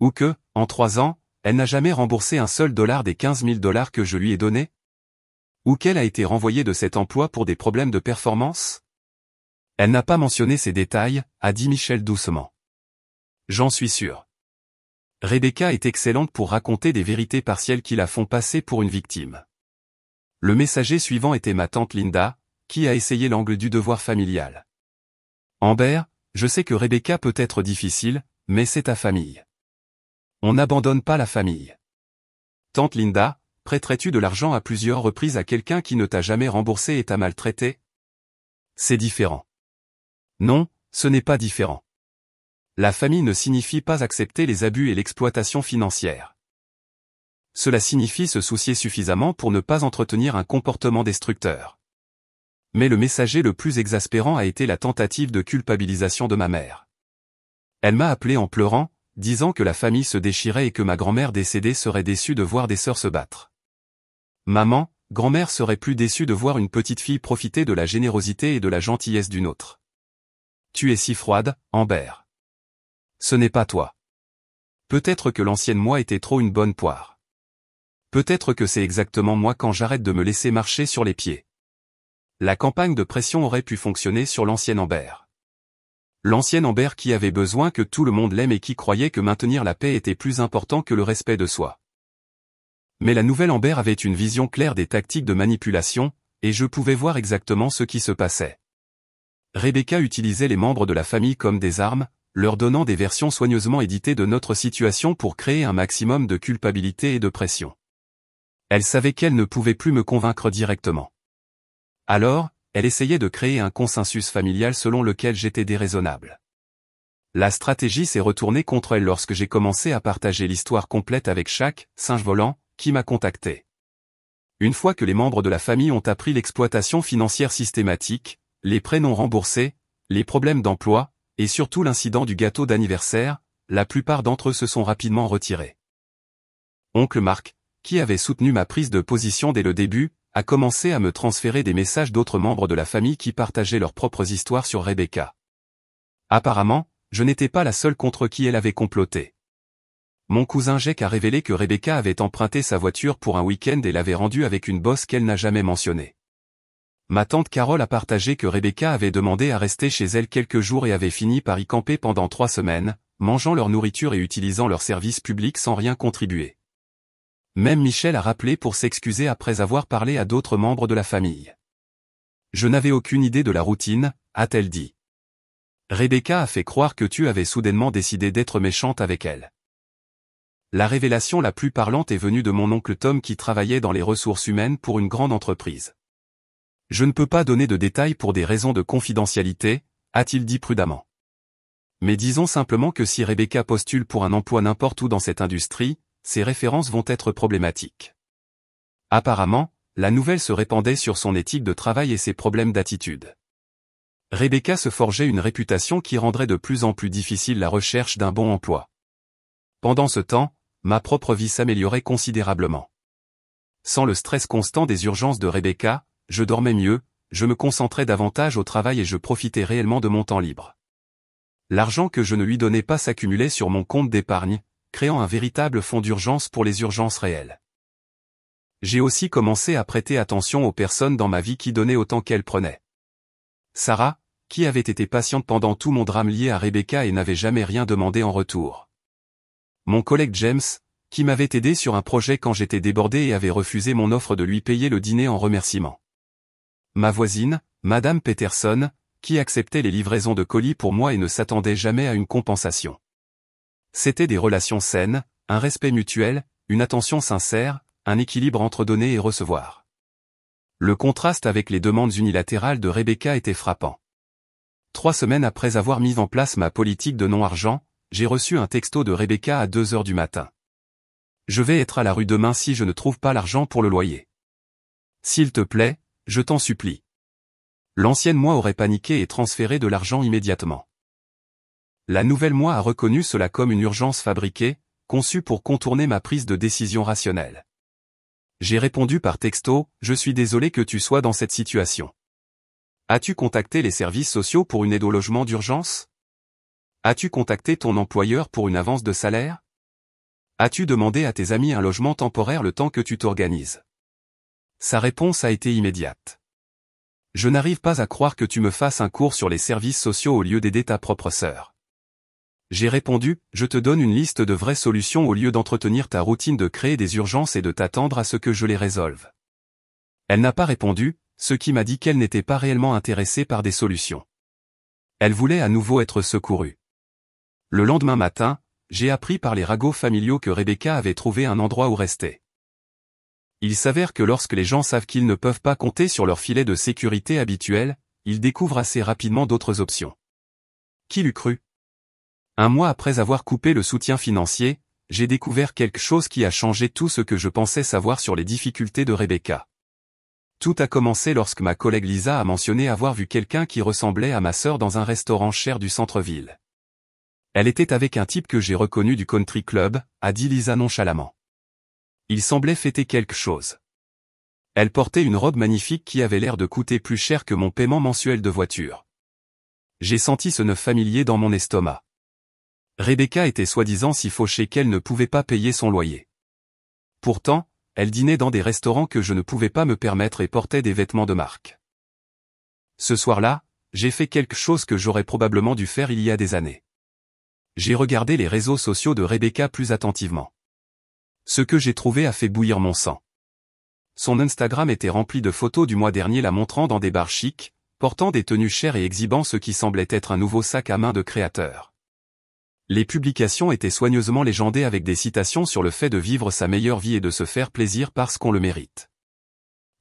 Ou que, en 3 ans, elle n'a jamais remboursé un seul dollar des 15 000 $ que je lui ai donnés? Ou qu'elle a été renvoyée de cet emploi pour des problèmes de performance? Elle n'a pas mentionné ces détails, a dit Michelle doucement. J'en suis sûr. Rebecca est excellente pour raconter des vérités partielles qui la font passer pour une victime. Le messager suivant était ma tante Linda, qui a essayé l'angle du devoir familial. Amber, je sais que Rebecca peut être difficile, mais c'est ta famille. On n'abandonne pas la famille. Tante Linda, prêterais-tu de l'argent à plusieurs reprises à quelqu'un qui ne t'a jamais remboursé et t'a maltraité? C'est différent. Non, ce n'est pas différent. La famille ne signifie pas accepter les abus et l'exploitation financière. Cela signifie se soucier suffisamment pour ne pas entretenir un comportement destructeur. Mais le messager le plus exaspérant a été la tentative de culpabilisation de ma mère. Elle m'a appelé en pleurant, disant que la famille se déchirait et que ma grand-mère décédée serait déçue de voir des sœurs se battre. Maman, grand-mère serait plus déçue de voir une petite fille profiter de la générosité et de la gentillesse d'une autre. Tu es si froide, Amber. Ce n'est pas toi. Peut-être que l'ancienne moi était trop une bonne poire. Peut-être que c'est exactement moi quand j'arrête de me laisser marcher sur les pieds. La campagne de pression aurait pu fonctionner sur l'ancienne Amber. L'ancienne Amber qui avait besoin que tout le monde l'aime et qui croyait que maintenir la paix était plus important que le respect de soi. Mais la nouvelle Amber avait une vision claire des tactiques de manipulation, et je pouvais voir exactement ce qui se passait. Rebecca utilisait les membres de la famille comme des armes, leur donnant des versions soigneusement éditées de notre situation pour créer un maximum de culpabilité et de pression. Elle savait qu'elle ne pouvait plus me convaincre directement. Alors, elle essayait de créer un consensus familial selon lequel j'étais déraisonnable. La stratégie s'est retournée contre elle lorsque j'ai commencé à partager l'histoire complète avec chaque singe volant qui m'a contacté. Une fois que les membres de la famille ont appris l'exploitation financière systématique, les prêts non remboursés, les problèmes d'emploi, et surtout l'incident du gâteau d'anniversaire, la plupart d'entre eux se sont rapidement retirés. Oncle Marc, qui avait soutenu ma prise de position dès le début, a commencé à me transférer des messages d'autres membres de la famille qui partageaient leurs propres histoires sur Rebecca. Apparemment, je n'étais pas la seule contre qui elle avait comploté. Mon cousin Jack a révélé que Rebecca avait emprunté sa voiture pour un week-end et l'avait rendue avec une bosse qu'elle n'a jamais mentionnée. Ma tante Carole a partagé que Rebecca avait demandé à rester chez elle quelques jours et avait fini par y camper pendant 3 semaines, mangeant leur nourriture et utilisant leurs services publics sans rien contribuer. Même Michel a rappelé pour s'excuser après avoir parlé à d'autres membres de la famille. Je n'avais aucune idée de la routine, a-t-elle dit. Rebecca a fait croire que tu avais soudainement décidé d'être méchante avec elle. La révélation la plus parlante est venue de mon oncle Tom qui travaillait dans les ressources humaines pour une grande entreprise. Je ne peux pas donner de détails pour des raisons de confidentialité, a-t-il dit prudemment. Mais disons simplement que si Rebecca postule pour un emploi n'importe où dans cette industrie, ses références vont être problématiques. Apparemment, la nouvelle se répandait sur son éthique de travail et ses problèmes d'attitude. Rebecca se forgeait une réputation qui rendrait de plus en plus difficile la recherche d'un bon emploi. Pendant ce temps, ma propre vie s'améliorait considérablement. Sans le stress constant des urgences de Rebecca, je dormais mieux, je me concentrais davantage au travail et je profitais réellement de mon temps libre. L'argent que je ne lui donnais pas s'accumulait sur mon compte d'épargne, créant un véritable fonds d'urgence pour les urgences réelles. J'ai aussi commencé à prêter attention aux personnes dans ma vie qui donnaient autant qu'elles prenaient. Sarah, qui avait été patiente pendant tout mon drame lié à Rebecca et n'avait jamais rien demandé en retour. Mon collègue James, qui m'avait aidé sur un projet quand j'étais débordé et avait refusé mon offre de lui payer le dîner en remerciement. Ma voisine, Madame Peterson, qui acceptait les livraisons de colis pour moi et ne s'attendait jamais à une compensation. C'étaient des relations saines, un respect mutuel, une attention sincère, un équilibre entre donner et recevoir. Le contraste avec les demandes unilatérales de Rebecca était frappant. 3 semaines après avoir mis en place ma politique de non-argent, j'ai reçu un texto de Rebecca à 2 heures du matin. Je vais être à la rue demain si je ne trouve pas l'argent pour le loyer. S'il te plaît, je t'en supplie. L'ancienne moi aurait paniqué et transféré de l'argent immédiatement. La nouvelle moi a reconnu cela comme une urgence fabriquée, conçue pour contourner ma prise de décision rationnelle. J'ai répondu par texto, « Je suis désolé que tu sois dans cette situation. As-tu contacté les services sociaux pour une aide au logement d'urgence? As-tu contacté ton employeur pour une avance de salaire? As-tu demandé à tes amis un logement temporaire le temps que tu t'organises? » Sa réponse a été immédiate. « Je n'arrive pas à croire que tu me fasses un cours sur les services sociaux au lieu d'aider ta propre sœur. » J'ai répondu, « Je te donne une liste de vraies solutions au lieu d'entretenir ta routine de créer des urgences et de t'attendre à ce que je les résolve. » Elle n'a pas répondu, ce qui m'a dit qu'elle n'était pas réellement intéressée par des solutions. Elle voulait à nouveau être secourue. Le lendemain matin, j'ai appris par les ragots familiaux que Rebecca avait trouvé un endroit où rester. Il s'avère que lorsque les gens savent qu'ils ne peuvent pas compter sur leur filet de sécurité habituel, ils découvrent assez rapidement d'autres options. Qui l'eût cru? 1 mois après avoir coupé le soutien financier, j'ai découvert quelque chose qui a changé tout ce que je pensais savoir sur les difficultés de Rebecca. Tout a commencé lorsque ma collègue Lisa a mentionné avoir vu quelqu'un qui ressemblait à ma sœur dans un restaurant cher du centre-ville. Elle était avec un type que j'ai reconnu du country club, a dit Lisa nonchalamment. Il semblait fêter quelque chose. Elle portait une robe magnifique qui avait l'air de coûter plus cher que mon paiement mensuel de voiture. J'ai senti ce nœud familier dans mon estomac. Rebecca était soi-disant si fauchée qu'elle ne pouvait pas payer son loyer. Pourtant, elle dînait dans des restaurants que je ne pouvais pas me permettre et portait des vêtements de marque. Ce soir-là, j'ai fait quelque chose que j'aurais probablement dû faire il y a des années. J'ai regardé les réseaux sociaux de Rebecca plus attentivement. Ce que j'ai trouvé a fait bouillir mon sang. Son Instagram était rempli de photos du mois dernier la montrant dans des bars chics, portant des tenues chères et exhibant ce qui semblait être un nouveau sac à main de créateur. Les publications étaient soigneusement légendées avec des citations sur le fait de vivre sa meilleure vie et de se faire plaisir parce qu'on le mérite.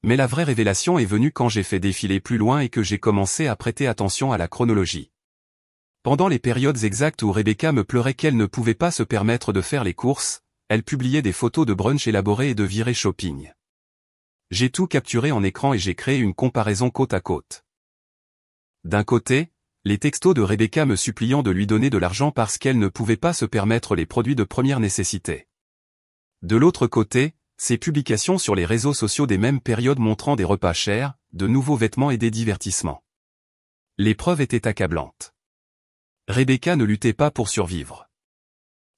Mais la vraie révélation est venue quand j'ai fait défiler plus loin et que j'ai commencé à prêter attention à la chronologie. Pendant les périodes exactes où Rebecca me pleurait qu'elle ne pouvait pas se permettre de faire les courses, elle publiait des photos de brunch élaborés et de virées shopping. J'ai tout capturé en écran et j'ai créé une comparaison côte à côte. D'un côté, les textos de Rebecca me suppliant de lui donner de l'argent parce qu'elle ne pouvait pas se permettre les produits de première nécessité. De l'autre côté, ses publications sur les réseaux sociaux des mêmes périodes montrant des repas chers, de nouveaux vêtements et des divertissements. L'épreuve était accablante. Rebecca ne luttait pas pour survivre.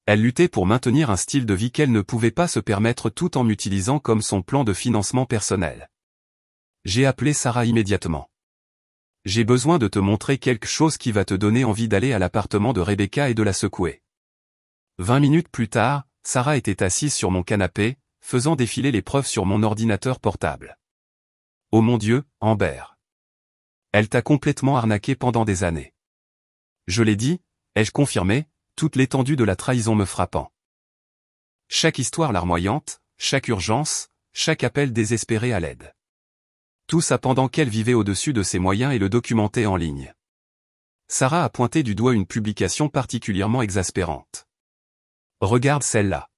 Elle luttait pour maintenir un style de vie qu'elle ne pouvait pas se permettre tout en m'utilisant comme son plan de financement personnel. J'ai appelé Sarah immédiatement. J'ai besoin de te montrer quelque chose qui va te donner envie d'aller à l'appartement de Rebecca et de la secouer. 20 minutes plus tard, Sarah était assise sur mon canapé, faisant défiler les preuves sur mon ordinateur portable. Oh mon Dieu, Amber. Elle t'a complètement arnaqué pendant des années. Je l'ai dit, ai-je confirmé, toute l'étendue de la trahison me frappant. Chaque histoire larmoyante, chaque urgence, chaque appel désespéré à l'aide. Tout ça pendant qu'elle vivait au-dessus de ses moyens et le documentait en ligne. Sarah a pointé du doigt une publication particulièrement exaspérante. Regarde celle-là.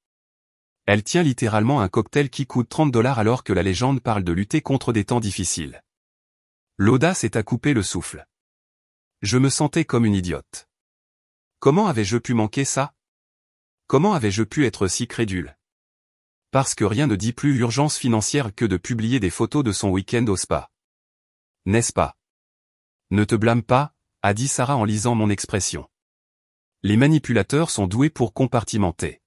Elle tient littéralement un cocktail qui coûte $30 alors que la légende parle de lutter contre des temps difficiles. L'audace est à couper le souffle. Je me sentais comme une idiote. Comment avais-je pu manquer ça? Comment avais-je pu être si crédule? Parce que rien ne dit plus urgence financière que de publier des photos de son week-end au spa. N'est-ce pas? Ne te blâme pas, a dit Sarah en lisant mon expression. Les manipulateurs sont doués pour compartimenter.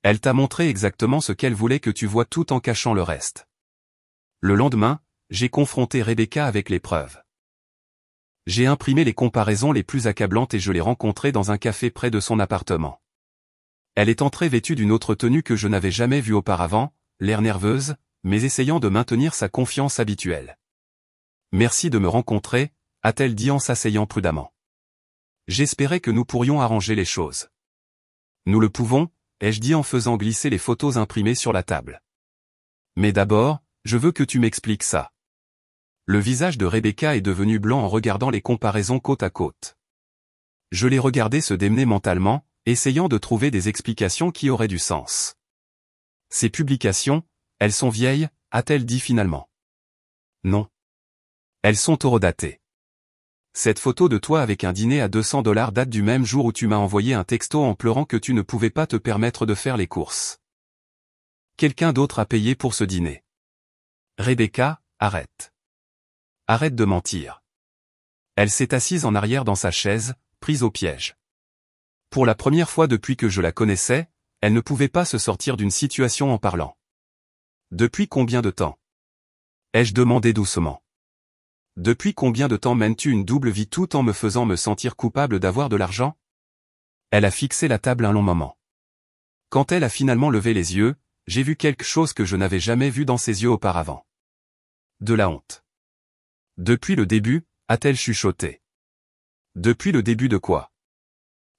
Elle t'a montré exactement ce qu'elle voulait que tu vois tout en cachant le reste. Le lendemain, j'ai confronté Rebecca avec les preuves. J'ai imprimé les comparaisons les plus accablantes et je l'ai rencontrée dans un café près de son appartement. Elle est entrée vêtue d'une autre tenue que je n'avais jamais vue auparavant, l'air nerveuse, mais essayant de maintenir sa confiance habituelle. « Merci de me rencontrer », a-t-elle dit en s'asseyant prudemment. « J'espérais que nous pourrions arranger les choses. »« Nous le pouvons », ai-je dit en faisant glisser les photos imprimées sur la table. « Mais d'abord, je veux que tu m'expliques ça. » Le visage de Rebecca est devenu blanc en regardant les comparaisons côte à côte. Je l'ai regardé se démener mentalement, essayant de trouver des explications qui auraient du sens. « Ces publications, elles sont vieilles », a-t-elle dit finalement. « Non. Elles sont horodatées. Cette photo de toi avec un dîner à $200 date du même jour où tu m'as envoyé un texto en pleurant que tu ne pouvais pas te permettre de faire les courses. Quelqu'un d'autre a payé pour ce dîner. Rebecca, arrête. Arrête de mentir. » Elle s'est assise en arrière dans sa chaise, prise au piège. Pour la première fois depuis que je la connaissais, elle ne pouvait pas se sortir d'une situation en parlant. « Depuis combien de temps ?» ai-je demandé doucement. « Depuis combien de temps mènes-tu une double vie tout en me faisant me sentir coupable d'avoir de l'argent ?» Elle a fixé la table un long moment. Quand elle a finalement levé les yeux, j'ai vu quelque chose que je n'avais jamais vu dans ses yeux auparavant. De la honte. « Depuis le début », a-t-elle chuchoté. « Depuis le début de quoi ? »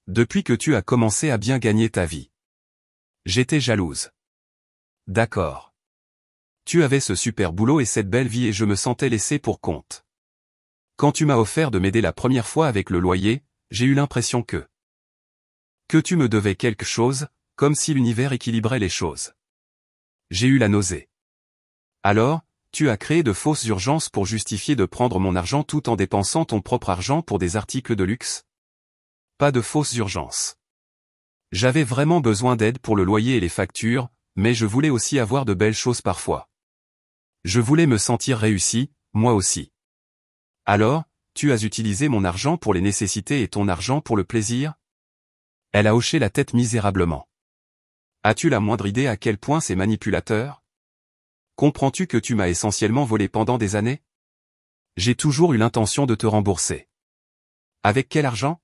Depuis que tu as commencé à bien gagner ta vie. J'étais jalouse. D'accord. Tu avais ce super boulot et cette belle vie et je me sentais laissé pour compte. Quand tu m'as offert de m'aider la première fois avec le loyer, j'ai eu l'impression que tu me devais quelque chose, comme si l'univers équilibrait les choses. J'ai eu la nausée. Alors, tu as créé de fausses urgences pour justifier de prendre mon argent tout en dépensant ton propre argent pour des articles de luxe? Pas de fausses urgences. J'avais vraiment besoin d'aide pour le loyer et les factures, mais je voulais aussi avoir de belles choses parfois. Je voulais me sentir réussi, moi aussi. Alors, tu as utilisé mon argent pour les nécessités et ton argent pour le plaisir? Elle a hoché la tête misérablement. As-tu la moindre idée à quel point c'est manipulateur? Comprends-tu que tu m'as essentiellement volé pendant des années? J'ai toujours eu l'intention de te rembourser. Avec quel argent?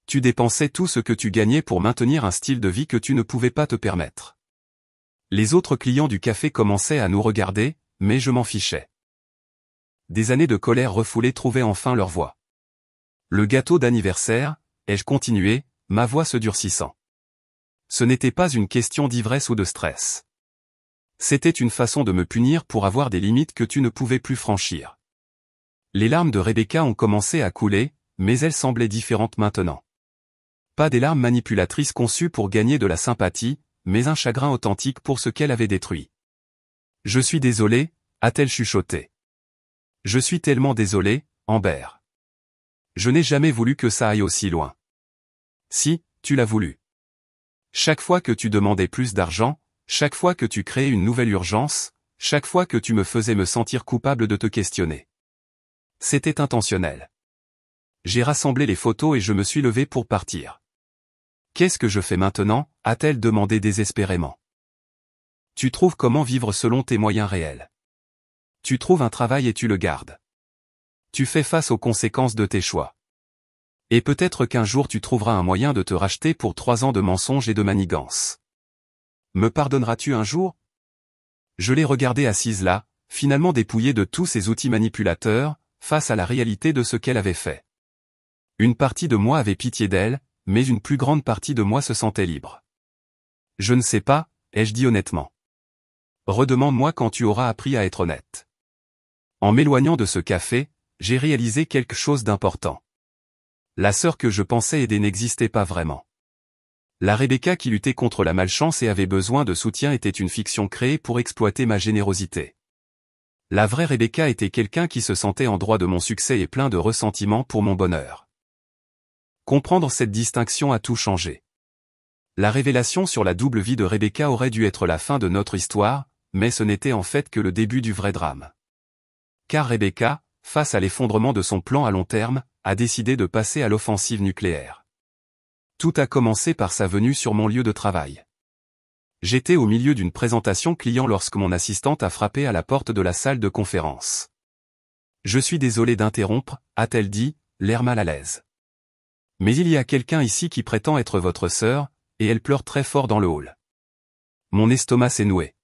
Tu dépensais tout ce que tu gagnais pour maintenir un style de vie que tu ne pouvais pas te permettre. Les autres clients du café commençaient à nous regarder, mais je m'en fichais. Des années de colère refoulée trouvaient enfin leur voie. Le gâteau d'anniversaire, ai-je continué, ma voix se durcissant. Ce n'était pas une question d'ivresse ou de stress. C'était une façon de me punir pour avoir des limites que tu ne pouvais plus franchir. Les larmes de Rebecca ont commencé à couler, mais elles semblaient différentes maintenant. Pas des larmes manipulatrices conçues pour gagner de la sympathie, mais un chagrin authentique pour ce qu'elle avait détruit. « Je suis désolé », a-t-elle chuchoté. « Je suis tellement désolé, Amber. Je n'ai jamais voulu que ça aille aussi loin. » Si, tu l'as voulu. Chaque fois que tu demandais plus d'argent, chaque fois que tu créais une nouvelle urgence, chaque fois que tu me faisais me sentir coupable de te questionner. C'était intentionnel. J'ai rassemblé les photos et je me suis levé pour partir. « Qu'est-ce que je fais maintenant ?» a-t-elle demandé désespérément. « Tu trouves comment vivre selon tes moyens réels. Tu trouves un travail et tu le gardes. Tu fais face aux conséquences de tes choix. Et peut-être qu'un jour tu trouveras un moyen de te racheter pour 3 ans de mensonges et de manigances. Me pardonneras-tu un jour ?» Je l'ai regardée assise là, finalement dépouillée de tous ses outils manipulateurs, face à la réalité de ce qu'elle avait fait. Une partie de moi avait pitié d'elle, mais une plus grande partie de moi se sentait libre. « Je ne sais pas », ai-je dit honnêtement. « Redemande-moi quand tu auras appris à être honnête. » En m'éloignant de ce café, j'ai réalisé quelque chose d'important. La sœur que je pensais aider n'existait pas vraiment. La Rebecca qui luttait contre la malchance et avait besoin de soutien était une fiction créée pour exploiter ma générosité. La vraie Rebecca était quelqu'un qui se sentait en droit de mon succès et plein de ressentiment pour mon bonheur. Comprendre cette distinction a tout changé. La révélation sur la double vie de Rebecca aurait dû être la fin de notre histoire, mais ce n'était en fait que le début du vrai drame. Car Rebecca, face à l'effondrement de son plan à long terme, a décidé de passer à l'offensive nucléaire. Tout a commencé par sa venue sur mon lieu de travail. J'étais au milieu d'une présentation client lorsque mon assistante a frappé à la porte de la salle de conférence. « Je suis désolé d'interrompre », a-t-elle dit, l'air mal à l'aise. Mais il y a quelqu'un ici qui prétend être votre sœur, et elle pleure très fort dans le hall. Mon estomac s'est noué.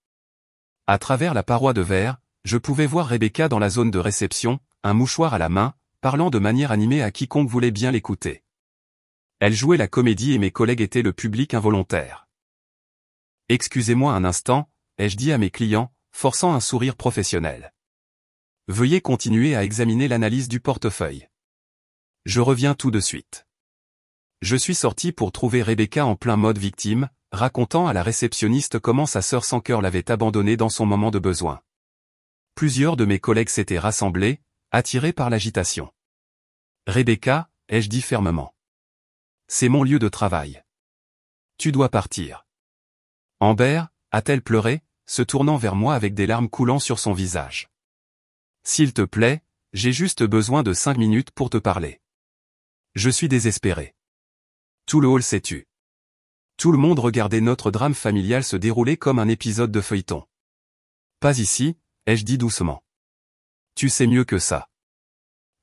À travers la paroi de verre, je pouvais voir Rebecca dans la zone de réception, un mouchoir à la main, parlant de manière animée à quiconque voulait bien l'écouter. Elle jouait la comédie et mes collègues étaient le public involontaire. « Excusez-moi un instant », ai-je dit à mes clients, forçant un sourire professionnel. « Veuillez continuer à examiner l'analyse du portefeuille. Je reviens tout de suite. » Je suis sorti pour trouver Rebecca en plein mode victime, racontant à la réceptionniste comment sa sœur sans cœur l'avait abandonnée dans son moment de besoin. Plusieurs de mes collègues s'étaient rassemblés, attirés par l'agitation. « Rebecca », ai-je dit fermement. « C'est mon lieu de travail. Tu dois partir. » Amber, a-t-elle pleuré, se tournant vers moi avec des larmes coulant sur son visage. « S'il te plaît, j'ai juste besoin de 5 minutes pour te parler. Je suis désespéré. » Tout le hall s'est tu. Tout le monde regardait notre drame familial se dérouler comme un épisode de feuilleton. « Pas ici », ai-je dit doucement. « Tu sais mieux que ça.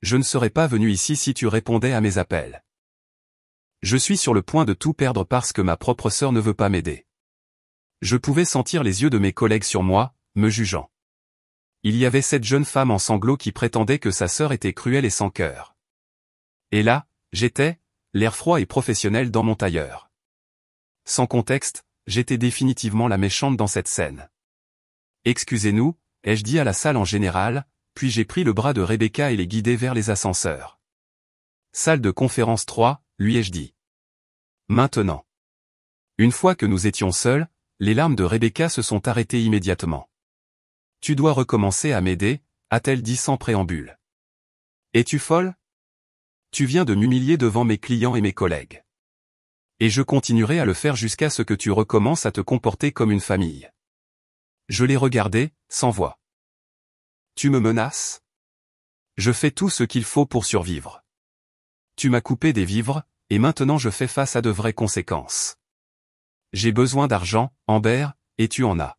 Je ne serais pas venu ici si tu répondais à mes appels. Je suis sur le point de tout perdre parce que ma propre sœur ne veut pas m'aider. » Je pouvais sentir les yeux de mes collègues sur moi, me jugeant. Il y avait cette jeune femme en sanglots qui prétendait que sa sœur était cruelle et sans cœur. Et là, j'étais, l'air froid et professionnel dans mon tailleur. Sans contexte, j'étais définitivement la méchante dans cette scène. « Excusez-nous », ai-je dit à la salle en général, puis j'ai pris le bras de Rebecca et l'ai guidée vers les ascenseurs. « Salle de conférence 3, lui ai-je dit. Maintenant. » Une fois que nous étions seuls, les larmes de Rebecca se sont arrêtées immédiatement. « Tu dois recommencer à m'aider », a-t-elle dit sans préambule. « Es-tu folle ? Tu viens de m'humilier devant mes clients et mes collègues. Et je continuerai à le faire jusqu'à ce que tu recommences à te comporter comme une famille. » Je l'ai regardé, sans voix. « Tu me menaces ? Je fais tout ce qu'il faut pour survivre. Tu m'as coupé des vivres, et maintenant je fais face à de vraies conséquences. J'ai besoin d'argent, Amber, et tu en as.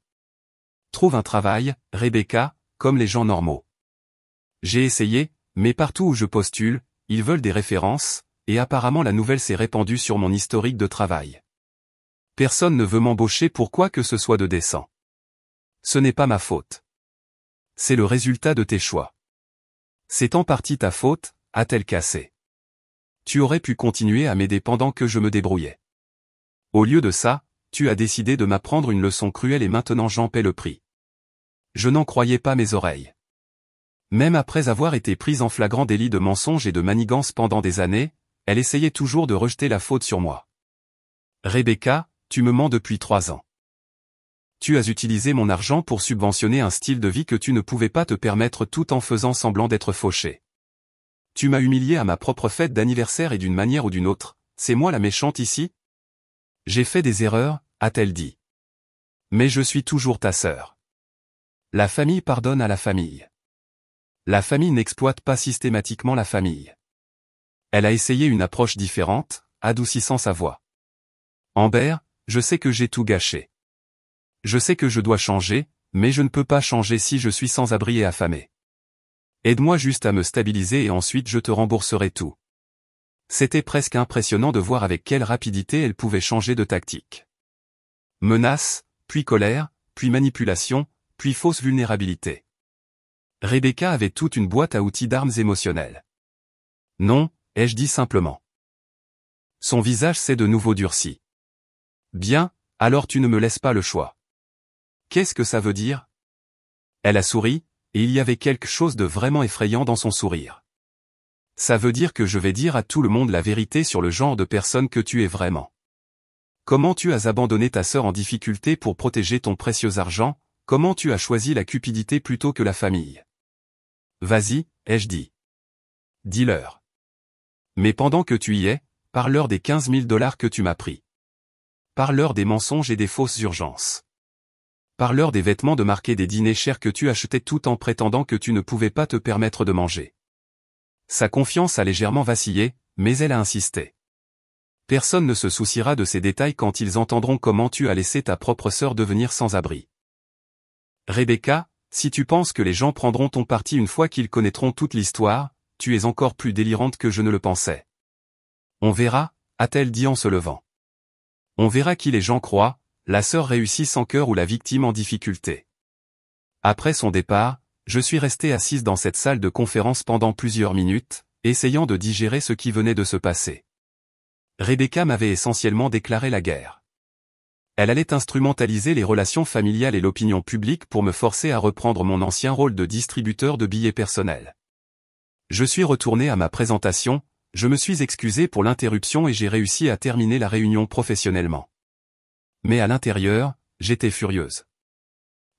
Trouve un travail, Rebecca, comme les gens normaux. J'ai essayé, mais partout où je postule, ils veulent des références, et apparemment la nouvelle s'est répandue sur mon historique de travail. Personne ne veut m'embaucher pour quoi que ce soit de décent. Ce n'est pas ma faute. C'est le résultat de tes choix. C'est en partie ta faute, a-t-elle cassé. Tu aurais pu continuer à m'aider pendant que je me débrouillais. Au lieu de ça, tu as décidé de m'apprendre une leçon cruelle et maintenant j'en paie le prix. Je n'en croyais pas mes oreilles. Même après avoir été prise en flagrant délit de mensonge et de manigance pendant des années, elle essayait toujours de rejeter la faute sur moi. Rebecca, tu me mens depuis 3 ans. Tu as utilisé mon argent pour subventionner un style de vie que tu ne pouvais pas te permettre tout en faisant semblant d'être fauché. Tu m'as humilié à ma propre fête d'anniversaire et d'une manière ou d'une autre, c'est moi la méchante ici ? J'ai fait des erreurs, a-t-elle dit. Mais je suis toujours ta sœur. La famille pardonne à la famille. La famille n'exploite pas systématiquement la famille. Elle a essayé une approche différente, adoucissant sa voix. Amber, je sais que j'ai tout gâché. Je sais que je dois changer, mais je ne peux pas changer si je suis sans abri et affamé. Aide-moi juste à me stabiliser et ensuite je te rembourserai tout. C'était presque impressionnant de voir avec quelle rapidité elle pouvait changer de tactique. Menace, puis colère, puis manipulation, puis fausse vulnérabilité. Rebecca avait toute une boîte à outils d'armes émotionnelles. Non, ai-je dit simplement. Son visage s'est de nouveau durci. Bien, alors tu ne me laisses pas le choix. Qu'est-ce que ça veut dire ? Elle a souri, et il y avait quelque chose de vraiment effrayant dans son sourire. Ça veut dire que je vais dire à tout le monde la vérité sur le genre de personne que tu es vraiment. Comment tu as abandonné ta sœur en difficulté pour protéger ton précieux argent, comment tu as choisi la cupidité plutôt que la famille. Vas-y, ai-je dit. Dis-leur. Mais pendant que tu y es, parle-leur des 15 000 $ que tu m'as pris. Parle-leur des mensonges et des fausses urgences. Parle-leur des vêtements de marque et des dîners chers que tu achetais tout en prétendant que tu ne pouvais pas te permettre de manger. Sa confiance a légèrement vacillé, mais elle a insisté. Personne ne se souciera de ces détails quand ils entendront comment tu as laissé ta propre sœur devenir sans abri. Rebecca, si tu penses que les gens prendront ton parti une fois qu'ils connaîtront toute l'histoire, tu es encore plus délirante que je ne le pensais. On verra, a-t-elle dit en se levant. On verra qui les gens croient, la sœur réussie sans cœur ou la victime en difficulté. Après son départ, je suis restée assise dans cette salle de conférence pendant plusieurs minutes, essayant de digérer ce qui venait de se passer. Rebecca m'avait essentiellement déclaré la guerre. Elle allait instrumentaliser les relations familiales et l'opinion publique pour me forcer à reprendre mon ancien rôle de distributeur de billets personnels. Je suis retourné à ma présentation, je me suis excusé pour l'interruption et j'ai réussi à terminer la réunion professionnellement. Mais à l'intérieur, j'étais furieuse.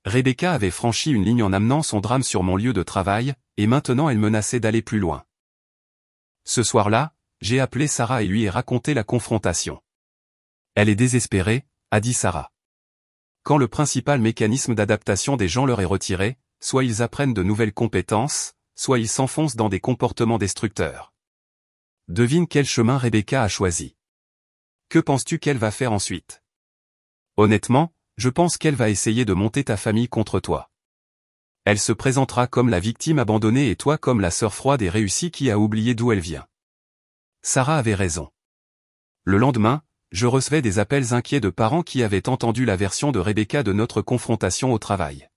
Rebecca avait franchi une ligne en amenant son drame sur mon lieu de travail, et maintenant elle menaçait d'aller plus loin. Ce soir-là, j'ai appelé Sarah et lui ai raconté la confrontation. Elle est désespérée, a dit Sarah. Quand le principal mécanisme d'adaptation des gens leur est retiré, soit ils apprennent de nouvelles compétences, soit ils s'enfoncent dans des comportements destructeurs. Devine quel chemin Rebecca a choisi. Que penses-tu qu'elle va faire ensuite? Honnêtement, je pense qu'elle va essayer de monter ta famille contre toi. Elle se présentera comme la victime abandonnée et toi comme la sœur froide et réussie qui a oublié d'où elle vient. Sarah avait raison. Le lendemain, je recevais des appels inquiets de parents qui avaient entendu la version de Rebecca de notre confrontation au travail.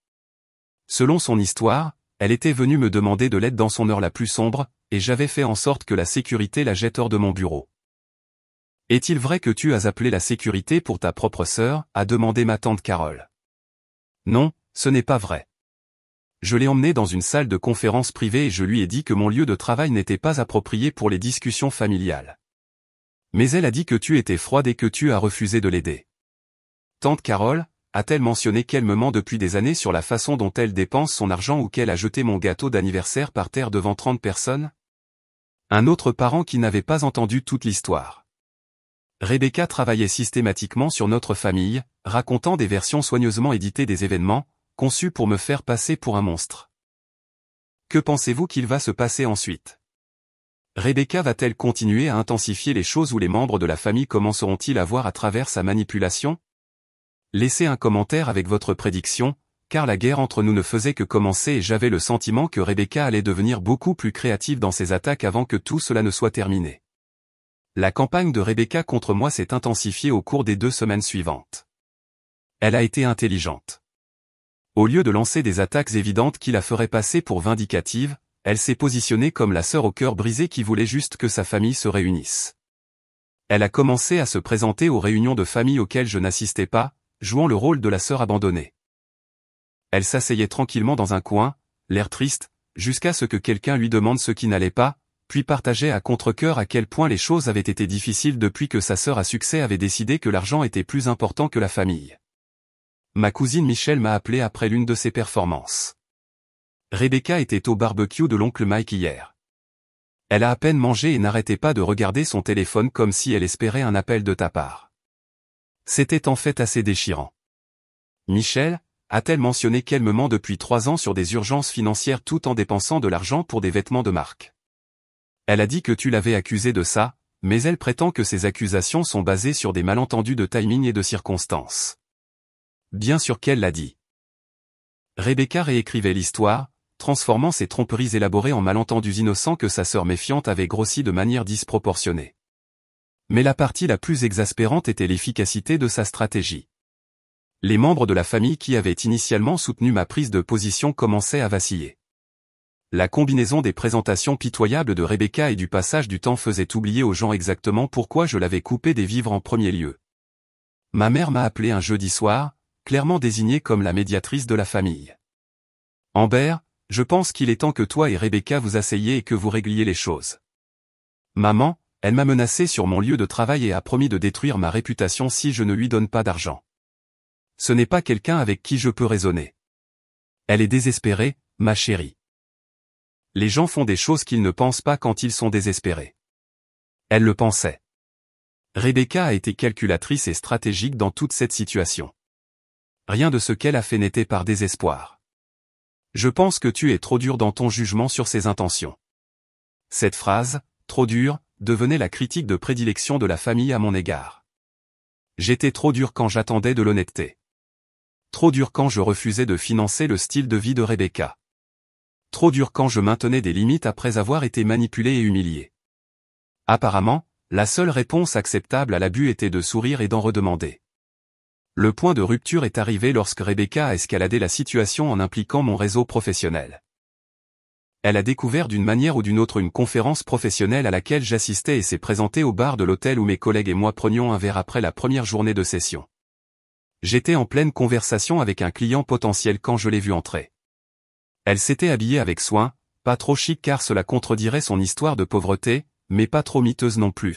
Selon son histoire, elle était venue me demander de l'aide dans son heure la plus sombre, et j'avais fait en sorte que la sécurité la jette hors de mon bureau. « Est-il vrai que tu as appelé la sécurité pour ta propre sœur » a demandé ma tante Carole. « Non, ce n'est pas vrai. Je l'ai emmenée dans une salle de conférence privée et je lui ai dit que mon lieu de travail n'était pas approprié pour les discussions familiales. Mais elle a dit que tu étais froide et que tu as refusé de l'aider. » Tante Carole, a-t-elle mentionné qu'elle me ment depuis des années sur la façon dont elle dépense son argent ou qu'elle a jeté mon gâteau d'anniversaire par terre devant 30 personnes? Un autre parent qui n'avait pas entendu toute l'histoire. Rebecca travaillait systématiquement sur notre famille, racontant des versions soigneusement éditées des événements, conçues pour me faire passer pour un monstre. Que pensez-vous qu'il va se passer ensuite? Rebecca va-t-elle continuer à intensifier les choses ou les membres de la famille commenceront-ils à voir à travers sa manipulation? Laissez un commentaire avec votre prédiction, car la guerre entre nous ne faisait que commencer et j'avais le sentiment que Rebecca allait devenir beaucoup plus créative dans ses attaques avant que tout cela ne soit terminé. La campagne de Rebecca contre moi s'est intensifiée au cours des 2 semaines suivantes. Elle a été intelligente. Au lieu de lancer des attaques évidentes qui la feraient passer pour vindicative, elle s'est positionnée comme la sœur au cœur brisé qui voulait juste que sa famille se réunisse. Elle a commencé à se présenter aux réunions de famille auxquelles je n'assistais pas, jouant le rôle de la sœur abandonnée. Elle s'asseyait tranquillement dans un coin, l'air triste, jusqu'à ce que quelqu'un lui demande ce qui n'allait pas, puis partageait à contre-cœur à quel point les choses avaient été difficiles depuis que sa sœur à succès avait décidé que l'argent était plus important que la famille. Ma cousine Michelle m'a appelé après l'une de ses performances. Rebecca était au barbecue de l'oncle Mike hier. Elle a à peine mangé et n'arrêtait pas de regarder son téléphone comme si elle espérait un appel de ta part. C'était en fait assez déchirant. Michelle, a-t-elle mentionné qu'elle me ment depuis 3 ans sur des urgences financières tout en dépensant de l'argent pour des vêtements de marque? Elle a dit que tu l'avais accusée de ça, mais elle prétend que ces accusations sont basées sur des malentendus de timing et de circonstances. Bien sûr qu'elle l'a dit. Rebecca réécrivait l'histoire, transformant ses tromperies élaborées en malentendus innocents que sa sœur méfiante avait grossi de manière disproportionnée. Mais la partie la plus exaspérante était l'efficacité de sa stratégie. Les membres de la famille qui avaient initialement soutenu ma prise de position commençaient à vaciller. La combinaison des présentations pitoyables de Rebecca et du passage du temps faisait oublier aux gens exactement pourquoi je l'avais coupée des vivres en premier lieu. Ma mère m'a appelé un jeudi soir, clairement désignée comme la médiatrice de la famille. « Amber, je pense qu'il est temps que toi et Rebecca vous asseyiez et que vous régliez les choses. » Maman, elle m'a menacé sur mon lieu de travail et a promis de détruire ma réputation si je ne lui donne pas d'argent. Ce n'est pas quelqu'un avec qui je peux raisonner. Elle est désespérée, ma chérie. Les gens font des choses qu'ils ne pensent pas quand ils sont désespérés. Elle le pensait. Rebecca a été calculatrice et stratégique dans toute cette situation. Rien de ce qu'elle a fait n'était par désespoir. Je pense que tu es trop dur dans ton jugement sur ses intentions. Cette phrase, trop dur, devenait la critique de prédilection de la famille à mon égard. J'étais trop dur quand j'attendais de l'honnêteté. Trop dur quand je refusais de financer le style de vie de Rebecca. Trop dur quand je maintenais des limites après avoir été manipulé et humilié. Apparemment, la seule réponse acceptable à l'abus était de sourire et d'en redemander. Le point de rupture est arrivé lorsque Rebecca a escaladé la situation en impliquant mon réseau professionnel. Elle a découvert d'une manière ou d'une autre une conférence professionnelle à laquelle j'assistais et s'est présentée au bar de l'hôtel où mes collègues et moi prenions un verre après la première journée de session. J'étais en pleine conversation avec un client potentiel quand je l'ai vue entrer. Elle s'était habillée avec soin, pas trop chic car cela contredirait son histoire de pauvreté, mais pas trop miteuse non plus.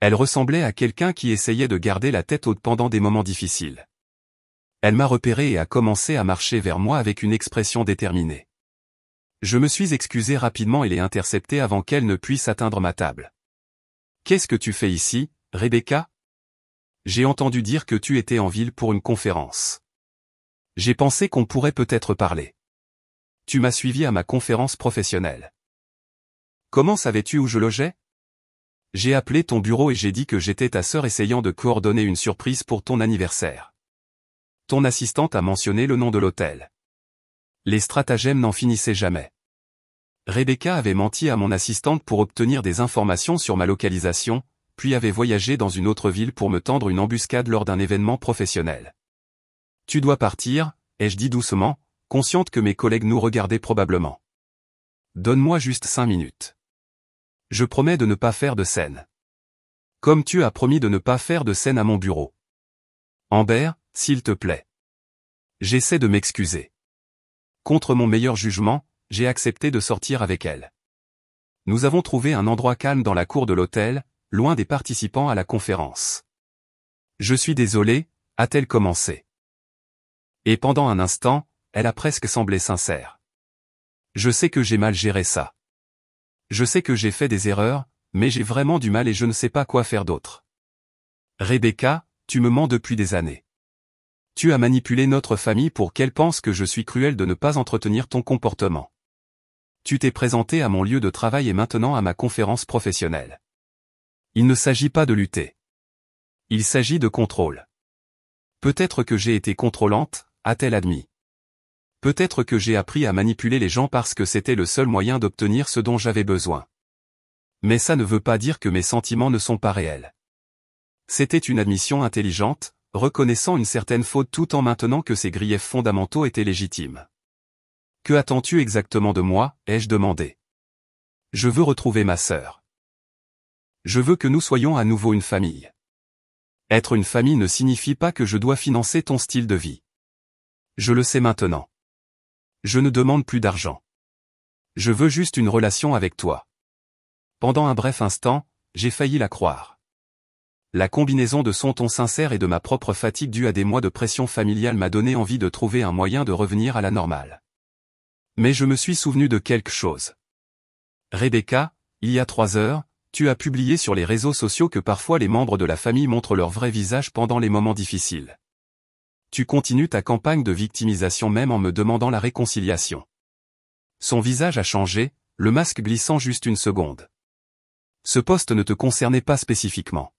Elle ressemblait à quelqu'un qui essayait de garder la tête haute pendant des moments difficiles. Elle m'a repéré et a commencé à marcher vers moi avec une expression déterminée. Je me suis excusé rapidement et l'ai interceptée avant qu'elle ne puisse atteindre ma table. « Qu'est-ce que tu fais ici, Rebecca ? J'ai entendu dire que tu étais en ville pour une conférence. J'ai pensé qu'on pourrait peut-être parler. Tu m'as suivi à ma conférence professionnelle. Comment savais-tu où je logeais ? J'ai appelé ton bureau et j'ai dit que j'étais ta sœur essayant de coordonner une surprise pour ton anniversaire. Ton assistante a mentionné le nom de l'hôtel. Les stratagèmes n'en finissaient jamais. Rebecca avait menti à mon assistante pour obtenir des informations sur ma localisation, puis avait voyagé dans une autre ville pour me tendre une embuscade lors d'un événement professionnel. Tu dois partir, ai-je dit doucement, consciente que mes collègues nous regardaient probablement. Donne-moi juste 5 minutes. Je promets de ne pas faire de scène. Comme tu as promis de ne pas faire de scène à mon bureau. Amber, s'il te plaît. J'essaie de m'excuser. Contre mon meilleur jugement, j'ai accepté de sortir avec elle. Nous avons trouvé un endroit calme dans la cour de l'hôtel, loin des participants à la conférence. Je suis désolé, a-t-elle commencé. Et pendant un instant, elle a presque semblé sincère. Je sais que j'ai mal géré ça. Je sais que j'ai fait des erreurs, mais j'ai vraiment du mal et je ne sais pas quoi faire d'autre. Rebecca, tu me mens depuis des années. Tu as manipulé notre famille pour qu'elle pense que je suis cruel de ne pas entretenir ton comportement. Tu t'es présenté à mon lieu de travail et maintenant à ma conférence professionnelle. Il ne s'agit pas de lutter. Il s'agit de contrôle. Peut-être que j'ai été contrôlante, a-t-elle admis. Peut-être que j'ai appris à manipuler les gens parce que c'était le seul moyen d'obtenir ce dont j'avais besoin. Mais ça ne veut pas dire que mes sentiments ne sont pas réels. C'était une admission intelligente, reconnaissant une certaine faute tout en maintenant que ses griefs fondamentaux étaient légitimes. Que attends-tu exactement de moi, ai-je demandé. Je veux retrouver ma sœur. Je veux que nous soyons à nouveau une famille. Être une famille ne signifie pas que je dois financer ton style de vie. Je le sais maintenant. Je ne demande plus d'argent. Je veux juste une relation avec toi. Pendant un bref instant, j'ai failli la croire. La combinaison de son ton sincère et de ma propre fatigue due à des mois de pression familiale m'a donné envie de trouver un moyen de revenir à la normale. Mais je me suis souvenu de quelque chose. Rebecca, il y a 3 heures, tu as publié sur les réseaux sociaux que parfois les membres de la famille montrent leur vrai visage pendant les moments difficiles. Tu continues ta campagne de victimisation même en me demandant la réconciliation. Son visage a changé, le masque glissant juste une seconde. Ce post ne te concernait pas spécifiquement.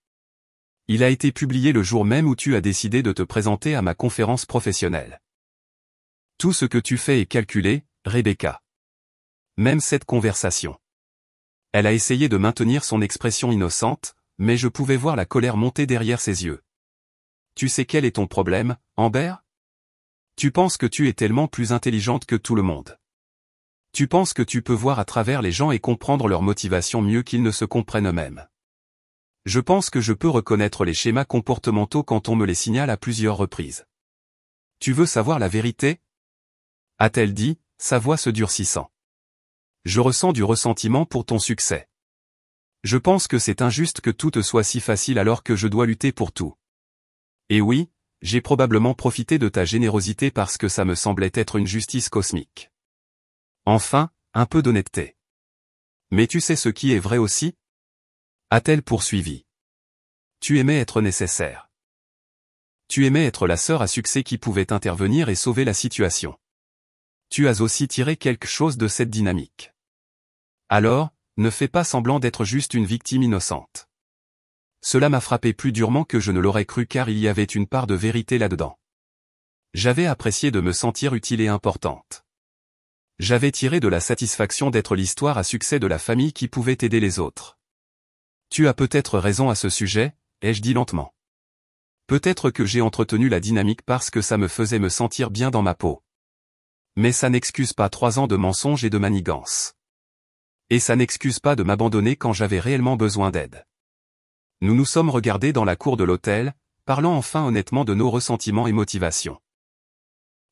Il a été publié le jour même où tu as décidé de te présenter à ma conférence professionnelle. Tout ce que tu fais est calculé, Rebecca. Même cette conversation. Elle a essayé de maintenir son expression innocente, mais je pouvais voir la colère monter derrière ses yeux. Tu sais quel est ton problème, Amber ? Tu penses que tu es tellement plus intelligente que tout le monde. Tu penses que tu peux voir à travers les gens et comprendre leurs motivations mieux qu'ils ne se comprennent eux-mêmes. Je pense que je peux reconnaître les schémas comportementaux quand on me les signale à plusieurs reprises. Tu veux savoir la vérité ? A-t-elle dit, sa voix se durcissant. Je ressens du ressentiment pour ton succès. Je pense que c'est injuste que tout te soit si facile alors que je dois lutter pour tout. Et oui, j'ai probablement profité de ta générosité parce que ça me semblait être une justice cosmique. Enfin, un peu d'honnêteté. Mais tu sais ce qui est vrai aussi ? A-t-elle poursuivi. Tu aimais être nécessaire. Tu aimais être la sœur à succès qui pouvait intervenir et sauver la situation. Tu as aussi tiré quelque chose de cette dynamique. Alors, ne fais pas semblant d'être juste une victime innocente. Cela m'a frappé plus durement que je ne l'aurais cru car il y avait une part de vérité là-dedans. J'avais apprécié de me sentir utile et importante. J'avais tiré de la satisfaction d'être l'histoire à succès de la famille qui pouvait aider les autres. Tu as peut-être raison à ce sujet, ai-je dit lentement. Peut-être que j'ai entretenu la dynamique parce que ça me faisait me sentir bien dans ma peau. Mais ça n'excuse pas 3 ans de mensonges et de manigances. Et ça n'excuse pas de m'abandonner quand j'avais réellement besoin d'aide. Nous nous sommes regardés dans la cour de l'hôtel, parlant enfin honnêtement de nos ressentiments et motivations.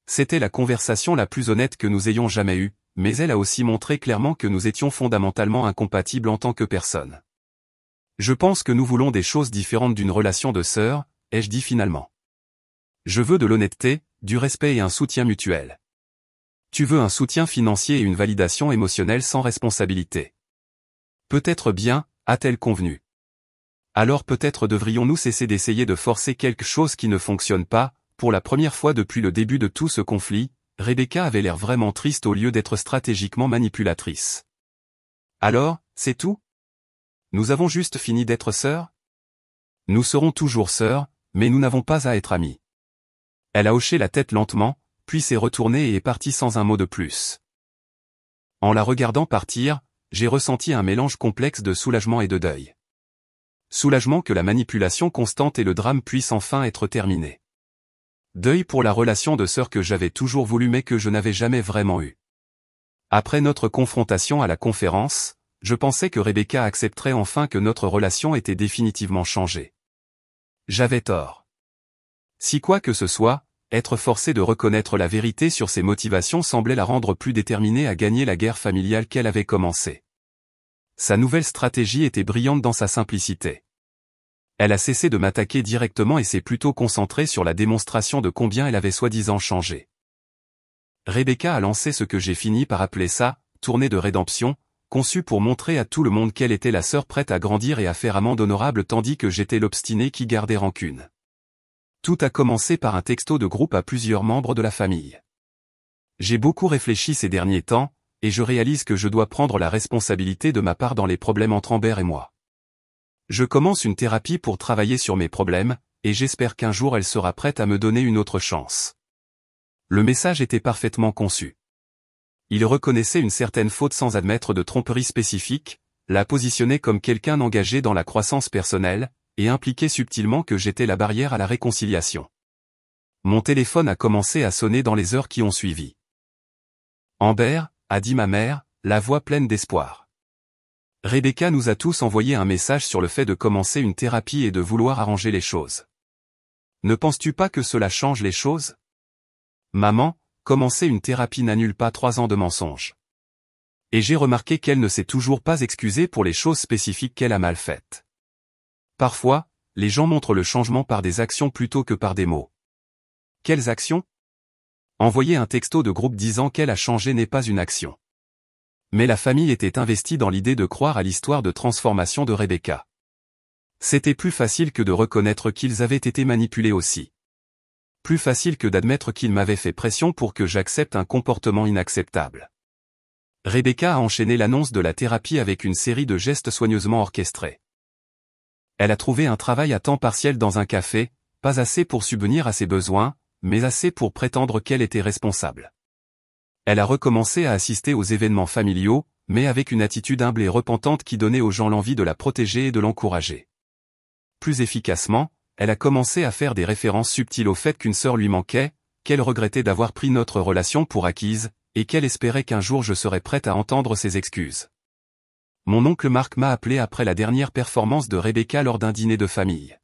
C'était la conversation la plus honnête que nous ayons jamais eue, mais elle a aussi montré clairement que nous étions fondamentalement incompatibles en tant que personnes. Je pense que nous voulons des choses différentes d'une relation de sœurs, ai-je dit finalement. Je veux de l'honnêteté, du respect et un soutien mutuel. Tu veux un soutien financier et une validation émotionnelle sans responsabilité. Peut-être bien, a-t-elle convenu. Alors peut-être devrions-nous cesser d'essayer de forcer quelque chose qui ne fonctionne pas. Pour la première fois depuis le début de tout ce conflit, Rebecca avait l'air vraiment triste au lieu d'être stratégiquement manipulatrice. Alors, c'est tout? Nous avons juste fini d'être sœurs? Nous serons toujours sœurs, mais nous n'avons pas à être amies. Elle a hoché la tête lentement, puis s'est retournée et est partie sans un mot de plus. En la regardant partir, j'ai ressenti un mélange complexe de soulagement et de deuil. Soulagement que la manipulation constante et le drame puissent enfin être terminés. Deuil pour la relation de sœur que j'avais toujours voulu mais que je n'avais jamais vraiment eue. Après notre confrontation à la conférence, je pensais que Rebecca accepterait enfin que notre relation était définitivement changée. J'avais tort. Si quoi que ce soit, être forcé de reconnaître la vérité sur ses motivations semblait la rendre plus déterminée à gagner la guerre familiale qu'elle avait commencée. Sa nouvelle stratégie était brillante dans sa simplicité. Elle a cessé de m'attaquer directement et s'est plutôt concentrée sur la démonstration de combien elle avait soi-disant changé. Rebecca a lancé ce que j'ai fini par appeler sa tournée de rédemption, conçue pour montrer à tout le monde qu'elle était la sœur prête à grandir et à faire amende honorable tandis que j'étais l'obstiné qui gardait rancune. Tout a commencé par un texto de groupe à plusieurs membres de la famille. J'ai beaucoup réfléchi ces derniers temps, et je réalise que je dois prendre la responsabilité de ma part dans les problèmes entre Amber et moi. Je commence une thérapie pour travailler sur mes problèmes, et j'espère qu'un jour elle sera prête à me donner une autre chance. Le message était parfaitement conçu. Il reconnaissait une certaine faute sans admettre de tromperie spécifique, la positionnait comme quelqu'un engagé dans la croissance personnelle, et impliquait subtilement que j'étais la barrière à la réconciliation. Mon téléphone a commencé à sonner dans les heures qui ont suivi. « Amber », a dit ma mère, la voix pleine d'espoir. Rebecca nous a tous envoyé un message sur le fait de commencer une thérapie et de vouloir arranger les choses. Ne penses-tu pas que cela change les choses? Maman, commencer une thérapie n'annule pas 3 ans de mensonges. Et j'ai remarqué qu'elle ne s'est toujours pas excusée pour les choses spécifiques qu'elle a mal faites. Parfois, les gens montrent le changement par des actions plutôt que par des mots. Quelles actions? Envoyer un texto de groupe disant qu'elle a changé n'est pas une action. Mais la famille était investie dans l'idée de croire à l'histoire de transformation de Rebecca. C'était plus facile que de reconnaître qu'ils avaient été manipulés aussi. Plus facile que d'admettre qu'ils m'avaient fait pression pour que j'accepte un comportement inacceptable. Rebecca a enchaîné l'annonce de la thérapie avec une série de gestes soigneusement orchestrés. Elle a trouvé un travail à temps partiel dans un café, pas assez pour subvenir à ses besoins, mais assez pour prétendre qu'elle était responsable. Elle a recommencé à assister aux événements familiaux, mais avec une attitude humble et repentante qui donnait aux gens l'envie de la protéger et de l'encourager. Plus efficacement, elle a commencé à faire des références subtiles au fait qu'une sœur lui manquait, qu'elle regrettait d'avoir pris notre relation pour acquise, et qu'elle espérait qu'un jour je serais prête à entendre ses excuses. Mon oncle Marc m'a appelé après la dernière performance de Rebecca lors d'un dîner de famille.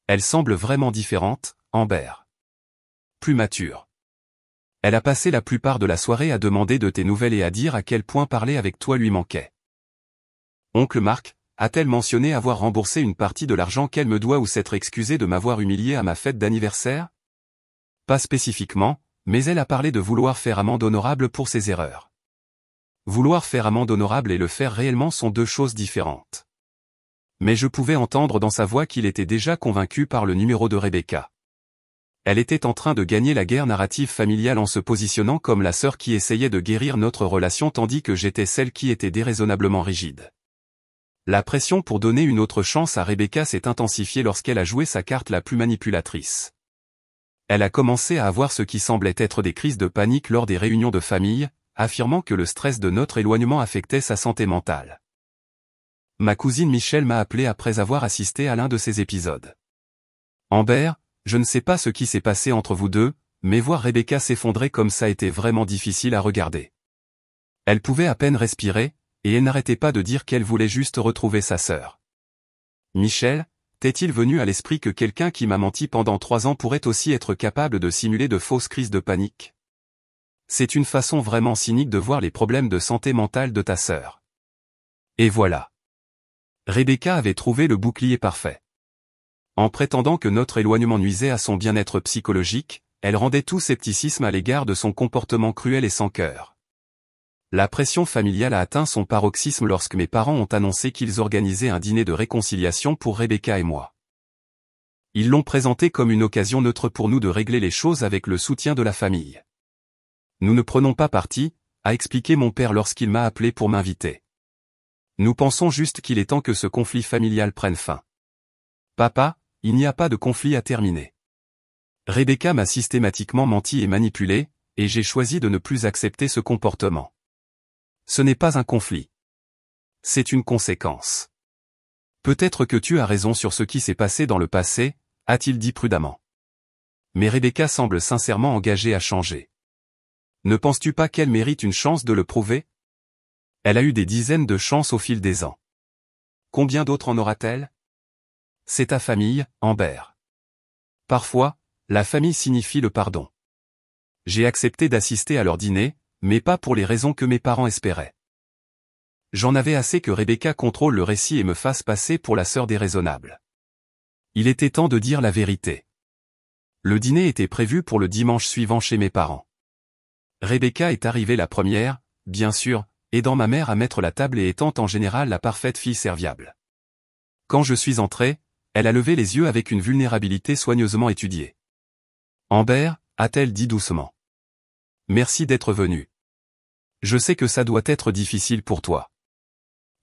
Elle semble vraiment différente, Amber. Plus mature. Elle a passé la plupart de la soirée à demander de tes nouvelles et à dire à quel point parler avec toi lui manquait. Oncle Marc, a-t-elle mentionné avoir remboursé une partie de l'argent qu'elle me doit ou s'être excusée de m'avoir humilié à ma fête d'anniversaire? Pas spécifiquement, mais elle a parlé de vouloir faire amende honorable pour ses erreurs. Vouloir faire amende honorable et le faire réellement sont deux choses différentes. Mais je pouvais entendre dans sa voix qu'il était déjà convaincu par le numéro de Rebecca. Elle était en train de gagner la guerre narrative familiale en se positionnant comme la sœur qui essayait de guérir notre relation tandis que j'étais celle qui était déraisonnablement rigide. La pression pour donner une autre chance à Rebecca s'est intensifiée lorsqu'elle a joué sa carte la plus manipulatrice. Elle a commencé à avoir ce qui semblait être des crises de panique lors des réunions de famille, affirmant que le stress de notre éloignement affectait sa santé mentale. Ma cousine Michelle m'a appelé après avoir assisté à l'un de ces épisodes. Amber, je ne sais pas ce qui s'est passé entre vous deux, mais voir Rebecca s'effondrer comme ça était vraiment difficile à regarder. Elle pouvait à peine respirer, et elle n'arrêtait pas de dire qu'elle voulait juste retrouver sa sœur. Michel, t'est-il venu à l'esprit que quelqu'un qui m'a menti pendant 3 ans pourrait aussi être capable de simuler de fausses crises de panique? C'est une façon vraiment cynique de voir les problèmes de santé mentale de ta sœur. Et voilà. Rebecca avait trouvé le bouclier parfait. En prétendant que notre éloignement nuisait à son bien-être psychologique, elle rendait tout scepticisme à l'égard de son comportement cruel et sans cœur. La pression familiale a atteint son paroxysme lorsque mes parents ont annoncé qu'ils organisaient un dîner de réconciliation pour Rebecca et moi. Ils l'ont présenté comme une occasion neutre pour nous de régler les choses avec le soutien de la famille. Nous ne prenons pas parti, a expliqué mon père lorsqu'il m'a appelé pour m'inviter. Nous pensons juste qu'il est temps que ce conflit familial prenne fin. Papa, il n'y a pas de conflit à terminer. Rebecca m'a systématiquement menti et manipulé, et j'ai choisi de ne plus accepter ce comportement. Ce n'est pas un conflit. C'est une conséquence. Peut-être que tu as raison sur ce qui s'est passé dans le passé, a-t-il dit prudemment. Mais Rebecca semble sincèrement engagée à changer. Ne penses-tu pas qu'elle mérite une chance de le prouver? Elle a eu des dizaines de chances au fil des ans. Combien d'autres en aura-t-elle? C'est ta famille, Amber. Parfois, la famille signifie le pardon. J'ai accepté d'assister à leur dîner, mais pas pour les raisons que mes parents espéraient. J'en avais assez que Rebecca contrôle le récit et me fasse passer pour la sœur déraisonnable. Il était temps de dire la vérité. Le dîner était prévu pour le dimanche suivant chez mes parents. Rebecca est arrivée la première, bien sûr, aidant ma mère à mettre la table et étant en général la parfaite fille serviable. Quand je suis entré, elle a levé les yeux avec une vulnérabilité soigneusement étudiée. Amber, a-t-elle dit doucement. Merci d'être venue. Je sais que ça doit être difficile pour toi.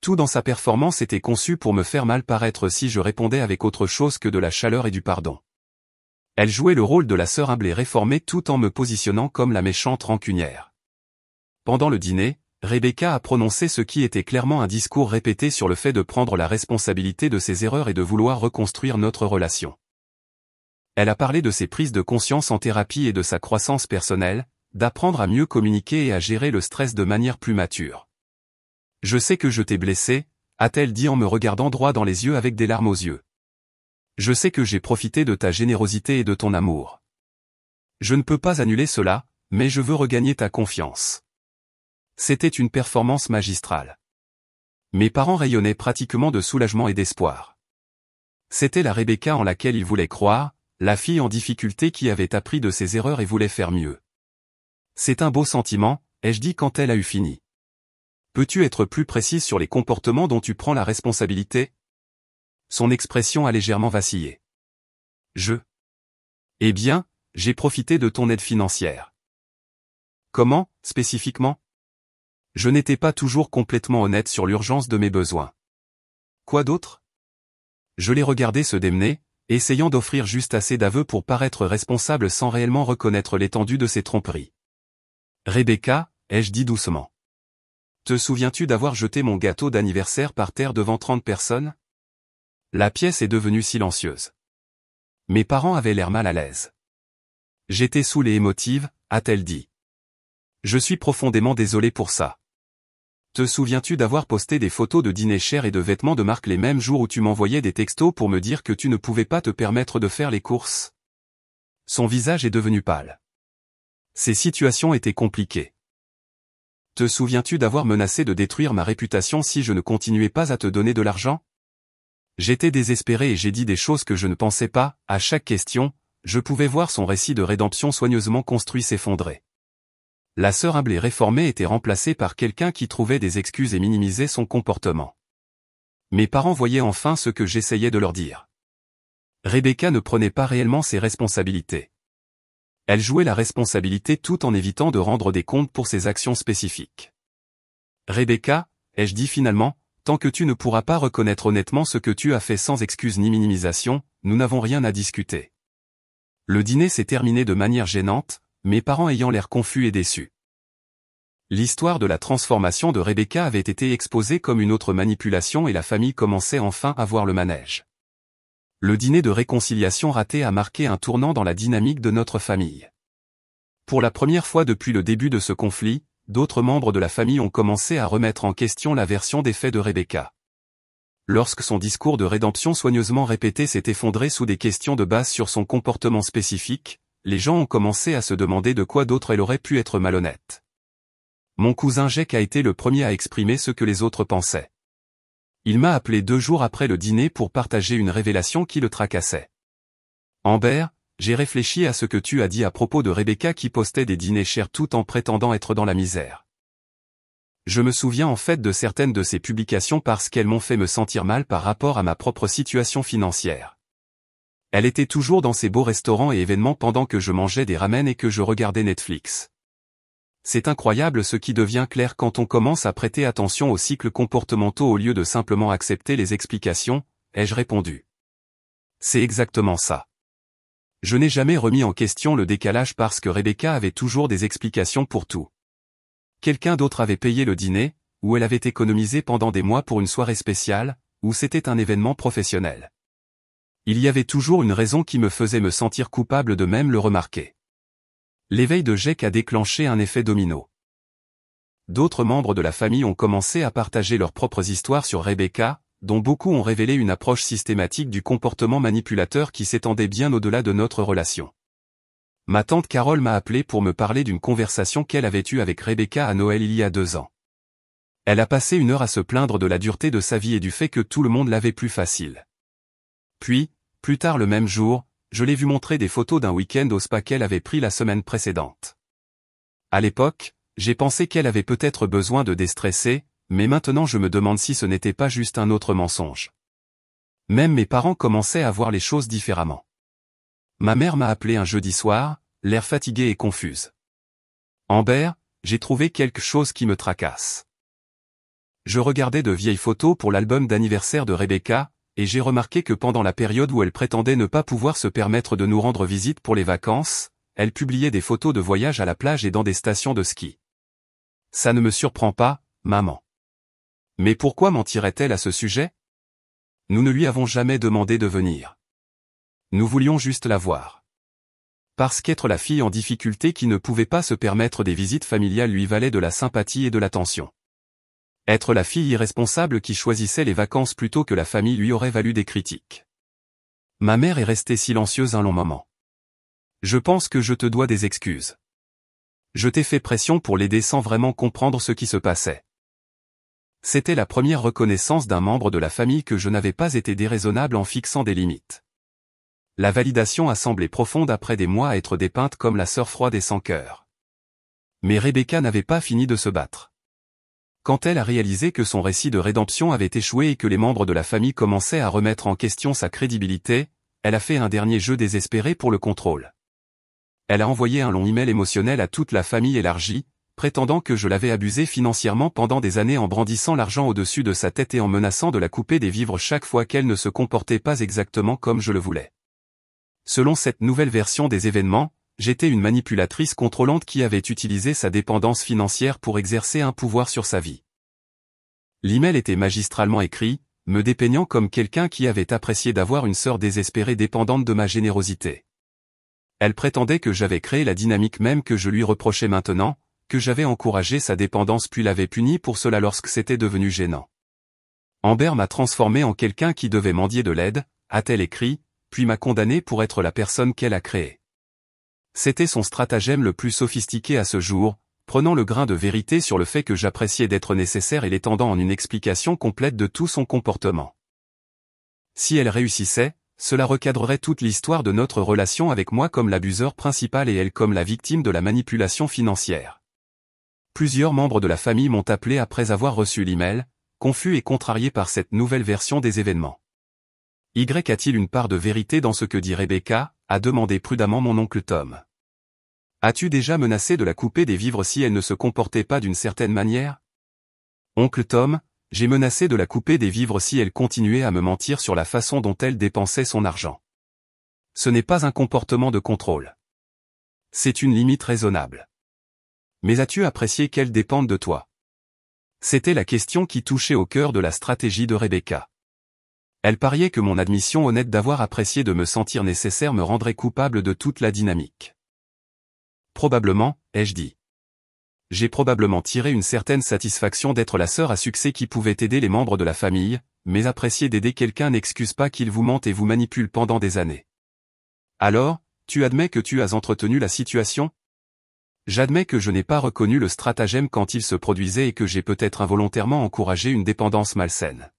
Tout dans sa performance était conçu pour me faire mal paraître si je répondais avec autre chose que de la chaleur et du pardon. Elle jouait le rôle de la sœur humble et réformée tout en me positionnant comme la méchante rancunière. Pendant le dîner, Rebecca a prononcé ce qui était clairement un discours répété sur le fait de prendre la responsabilité de ses erreurs et de vouloir reconstruire notre relation. Elle a parlé de ses prises de conscience en thérapie et de sa croissance personnelle, d'apprendre à mieux communiquer et à gérer le stress de manière plus mature. Je sais que je t'ai blessé, a-t-elle dit en me regardant droit dans les yeux avec des larmes aux yeux. Je sais que j'ai profité de ta générosité et de ton amour. Je ne peux pas annuler cela, mais je veux regagner ta confiance. C'était une performance magistrale. Mes parents rayonnaient pratiquement de soulagement et d'espoir. C'était la Rebecca en laquelle ils voulaient croire, la fille en difficulté qui avait appris de ses erreurs et voulait faire mieux. C'est un beau sentiment, ai-je dit quand elle a eu fini. Peux-tu être plus précise sur les comportements dont tu prends la responsabilité? Son expression a légèrement vacillé. Eh bien, j'ai profité de ton aide financière. Comment, spécifiquement? Je n'étais pas toujours complètement honnête sur l'urgence de mes besoins. Quoi d'autre? Je l'ai regardé se démener, essayant d'offrir juste assez d'aveux pour paraître responsable sans réellement reconnaître l'étendue de ses tromperies. Rebecca, ai-je dit doucement. Te souviens-tu d'avoir jeté mon gâteau d'anniversaire par terre devant 30 personnes? La pièce est devenue silencieuse. Mes parents avaient l'air mal à l'aise. J'étais saoule et émotive, a-t-elle dit. Je suis profondément désolé pour ça. Te souviens-tu d'avoir posté des photos de dîner chers et de vêtements de marque les mêmes jours où tu m'envoyais des textos pour me dire que tu ne pouvais pas te permettre de faire les courses? Son visage est devenu pâle. Ces situations étaient compliquées. Te souviens-tu d'avoir menacé de détruire ma réputation si je ne continuais pas à te donner de l'argent? J'étais désespéré et j'ai dit des choses que je ne pensais pas, à chaque question, je pouvais voir son récit de rédemption soigneusement construit s'effondrer. La sœur humble et réformée était remplacée par quelqu'un qui trouvait des excuses et minimisait son comportement. Mes parents voyaient enfin ce que j'essayais de leur dire. Rebecca ne prenait pas réellement ses responsabilités. Elle jouait la responsabilité tout en évitant de rendre des comptes pour ses actions spécifiques. Rebecca, ai-je dit finalement, tant que tu ne pourras pas reconnaître honnêtement ce que tu as fait sans excuse ni minimisation, nous n'avons rien à discuter. Le dîner s'est terminé de manière gênante, mes parents ayant l'air confus et déçus. L'histoire de la transformation de Rebecca avait été exposée comme une autre manipulation et la famille commençait enfin à voir le manège. Le dîner de réconciliation raté a marqué un tournant dans la dynamique de notre famille. Pour la première fois depuis le début de ce conflit, d'autres membres de la famille ont commencé à remettre en question la version des faits de Rebecca. Lorsque son discours de rédemption soigneusement répété s'est effondré sous des questions de base sur son comportement spécifique, les gens ont commencé à se demander de quoi d'autre elle aurait pu être malhonnête. Mon cousin Jake a été le premier à exprimer ce que les autres pensaient. Il m'a appelé 2 jours après le dîner pour partager une révélation qui le tracassait. Amber, j'ai réfléchi à ce que tu as dit à propos de Rebecca qui postait des dîners chers tout en prétendant être dans la misère. Je me souviens en fait de certaines de ces publications parce qu'elles m'ont fait me sentir mal par rapport à ma propre situation financière. Elle était toujours dans ces beaux restaurants et événements pendant que je mangeais des ramen et que je regardais Netflix. C'est incroyable ce qui devient clair quand on commence à prêter attention aux cycles comportementaux au lieu de simplement accepter les explications, ai-je répondu. C'est exactement ça. Je n'ai jamais remis en question le décalage parce que Rebecca avait toujours des explications pour tout. Quelqu'un d'autre avait payé le dîner, ou elle avait économisé pendant des mois pour une soirée spéciale, ou c'était un événement professionnel. Il y avait toujours une raison qui me faisait me sentir coupable de même le remarquer. L'éveil de Jake a déclenché un effet domino. D'autres membres de la famille ont commencé à partager leurs propres histoires sur Rebecca, dont beaucoup ont révélé une approche systématique du comportement manipulateur qui s'étendait bien au-delà de notre relation. Ma tante Carole m'a appelé pour me parler d'une conversation qu'elle avait eue avec Rebecca à Noël il y a 2 ans. Elle a passé 1 heure à se plaindre de la dureté de sa vie et du fait que tout le monde l'avait plus facile. Puis, plus tard le même jour, je l'ai vu montrer des photos d'un week-end au spa qu'elle avait pris la semaine précédente. À l'époque, j'ai pensé qu'elle avait peut-être besoin de déstresser, mais maintenant je me demande si ce n'était pas juste un autre mensonge. Même mes parents commençaient à voir les choses différemment. Ma mère m'a appelé un jeudi soir, l'air fatigué et confuse. Amber, j'ai trouvé quelque chose qui me tracasse. Je regardais de vieilles photos pour l'album d'anniversaire de Rebecca, et j'ai remarqué que pendant la période où elle prétendait ne pas pouvoir se permettre de nous rendre visite pour les vacances, elle publiait des photos de voyages à la plage et dans des stations de ski. Ça ne me surprend pas, maman. Mais pourquoi mentirait-elle à ce sujet? Nous ne lui avons jamais demandé de venir. Nous voulions juste la voir. Parce qu'être la fille en difficulté qui ne pouvait pas se permettre des visites familiales lui valait de la sympathie et de l'attention. Être la fille irresponsable qui choisissait les vacances plutôt que la famille lui aurait valu des critiques. Ma mère est restée silencieuse un long moment. Je pense que je te dois des excuses. Je t'ai fait pression pour l'aider sans vraiment comprendre ce qui se passait. C'était la première reconnaissance d'un membre de la famille que je n'avais pas été déraisonnable en fixant des limites. La validation a semblé profonde après des mois à être dépeinte comme la sœur froide et sans cœur. Mais Rebecca n'avait pas fini de se battre. Quand elle a réalisé que son récit de rédemption avait échoué et que les membres de la famille commençaient à remettre en question sa crédibilité, elle a fait un dernier jeu désespéré pour le contrôle. Elle a envoyé un long email émotionnel à toute la famille élargie, prétendant que je l'avais abusée financièrement pendant des années en brandissant l'argent au-dessus de sa tête et en menaçant de la couper des vivres chaque fois qu'elle ne se comportait pas exactement comme je le voulais. Selon cette nouvelle version des événements, j'étais une manipulatrice contrôlante qui avait utilisé sa dépendance financière pour exercer un pouvoir sur sa vie. L'email était magistralement écrit, me dépeignant comme quelqu'un qui avait apprécié d'avoir une sœur désespérée dépendante de ma générosité. Elle prétendait que j'avais créé la dynamique même que je lui reprochais maintenant, que j'avais encouragé sa dépendance puis l'avais punie pour cela lorsque c'était devenu gênant. Amber m'a transformé en quelqu'un qui devait mendier de l'aide, a-t-elle écrit, puis m'a condamné pour être la personne qu'elle a créée. C'était son stratagème le plus sophistiqué à ce jour, prenant le grain de vérité sur le fait que j'appréciais d'être nécessaire et l'étendant en une explication complète de tout son comportement. Si elle réussissait, cela recadrerait toute l'histoire de notre relation avec moi comme l'abuseur principal et elle comme la victime de la manipulation financière. Plusieurs membres de la famille m'ont appelé après avoir reçu l'email, confus et contrariés par cette nouvelle version des événements. Y a-t-il une part de vérité dans ce que dit Rebecca, a demandé prudemment mon oncle Tom. As-tu déjà menacé de la couper des vivres si elle ne se comportait pas d'une certaine manière? Oncle Tom, j'ai menacé de la couper des vivres si elle continuait à me mentir sur la façon dont elle dépensait son argent. Ce n'est pas un comportement de contrôle. C'est une limite raisonnable. Mais as-tu apprécié qu'elle dépende de toi? C'était la question qui touchait au cœur de la stratégie de Rebecca. Elle pariait que mon admission honnête d'avoir apprécié de me sentir nécessaire me rendrait coupable de toute la dynamique. Probablement, ai-je dit. J'ai probablement tiré une certaine satisfaction d'être la sœur à succès qui pouvait aider les membres de la famille, mais apprécier d'aider quelqu'un n'excuse pas qu'il vous mente et vous manipule pendant des années. Alors, tu admets que tu as entretenu la situation? J'admets que je n'ai pas reconnu le stratagème quand il se produisait et que j'ai peut-être involontairement encouragé une dépendance malsaine.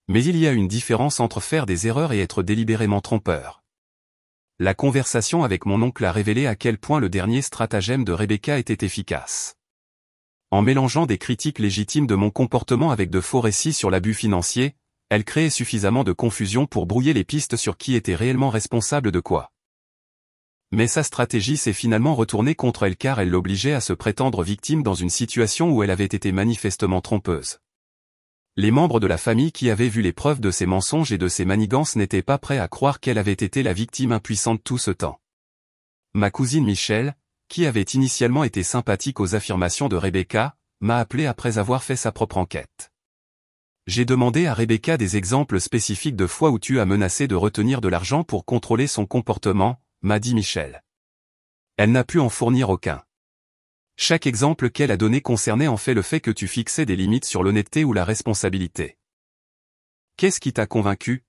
Mais il y a une différence entre faire des erreurs et être délibérément trompeur. La conversation avec mon oncle a révélé à quel point le dernier stratagème de Rebecca était efficace. En mélangeant des critiques légitimes de mon comportement avec de faux récits sur l'abus financier, elle créait suffisamment de confusion pour brouiller les pistes sur qui était réellement responsable de quoi. Mais sa stratégie s'est finalement retournée contre elle car elle l'obligeait à se prétendre victime dans une situation où elle avait été manifestement trompeuse. Les membres de la famille qui avaient vu les preuves de ses mensonges et de ses manigances n'étaient pas prêts à croire qu'elle avait été la victime impuissante tout ce temps. Ma cousine Michelle, qui avait initialement été sympathique aux affirmations de Rebecca, m'a appelé après avoir fait sa propre enquête. J'ai demandé à Rebecca des exemples spécifiques de fois où tu as menacé de retenir de l'argent pour contrôler son comportement, m'a dit Michelle. Elle n'a pu en fournir aucun. Chaque exemple qu'elle a donné concernait en fait le fait que tu fixais des limites sur l'honnêteté ou la responsabilité. Qu'est-ce qui t'a convaincu?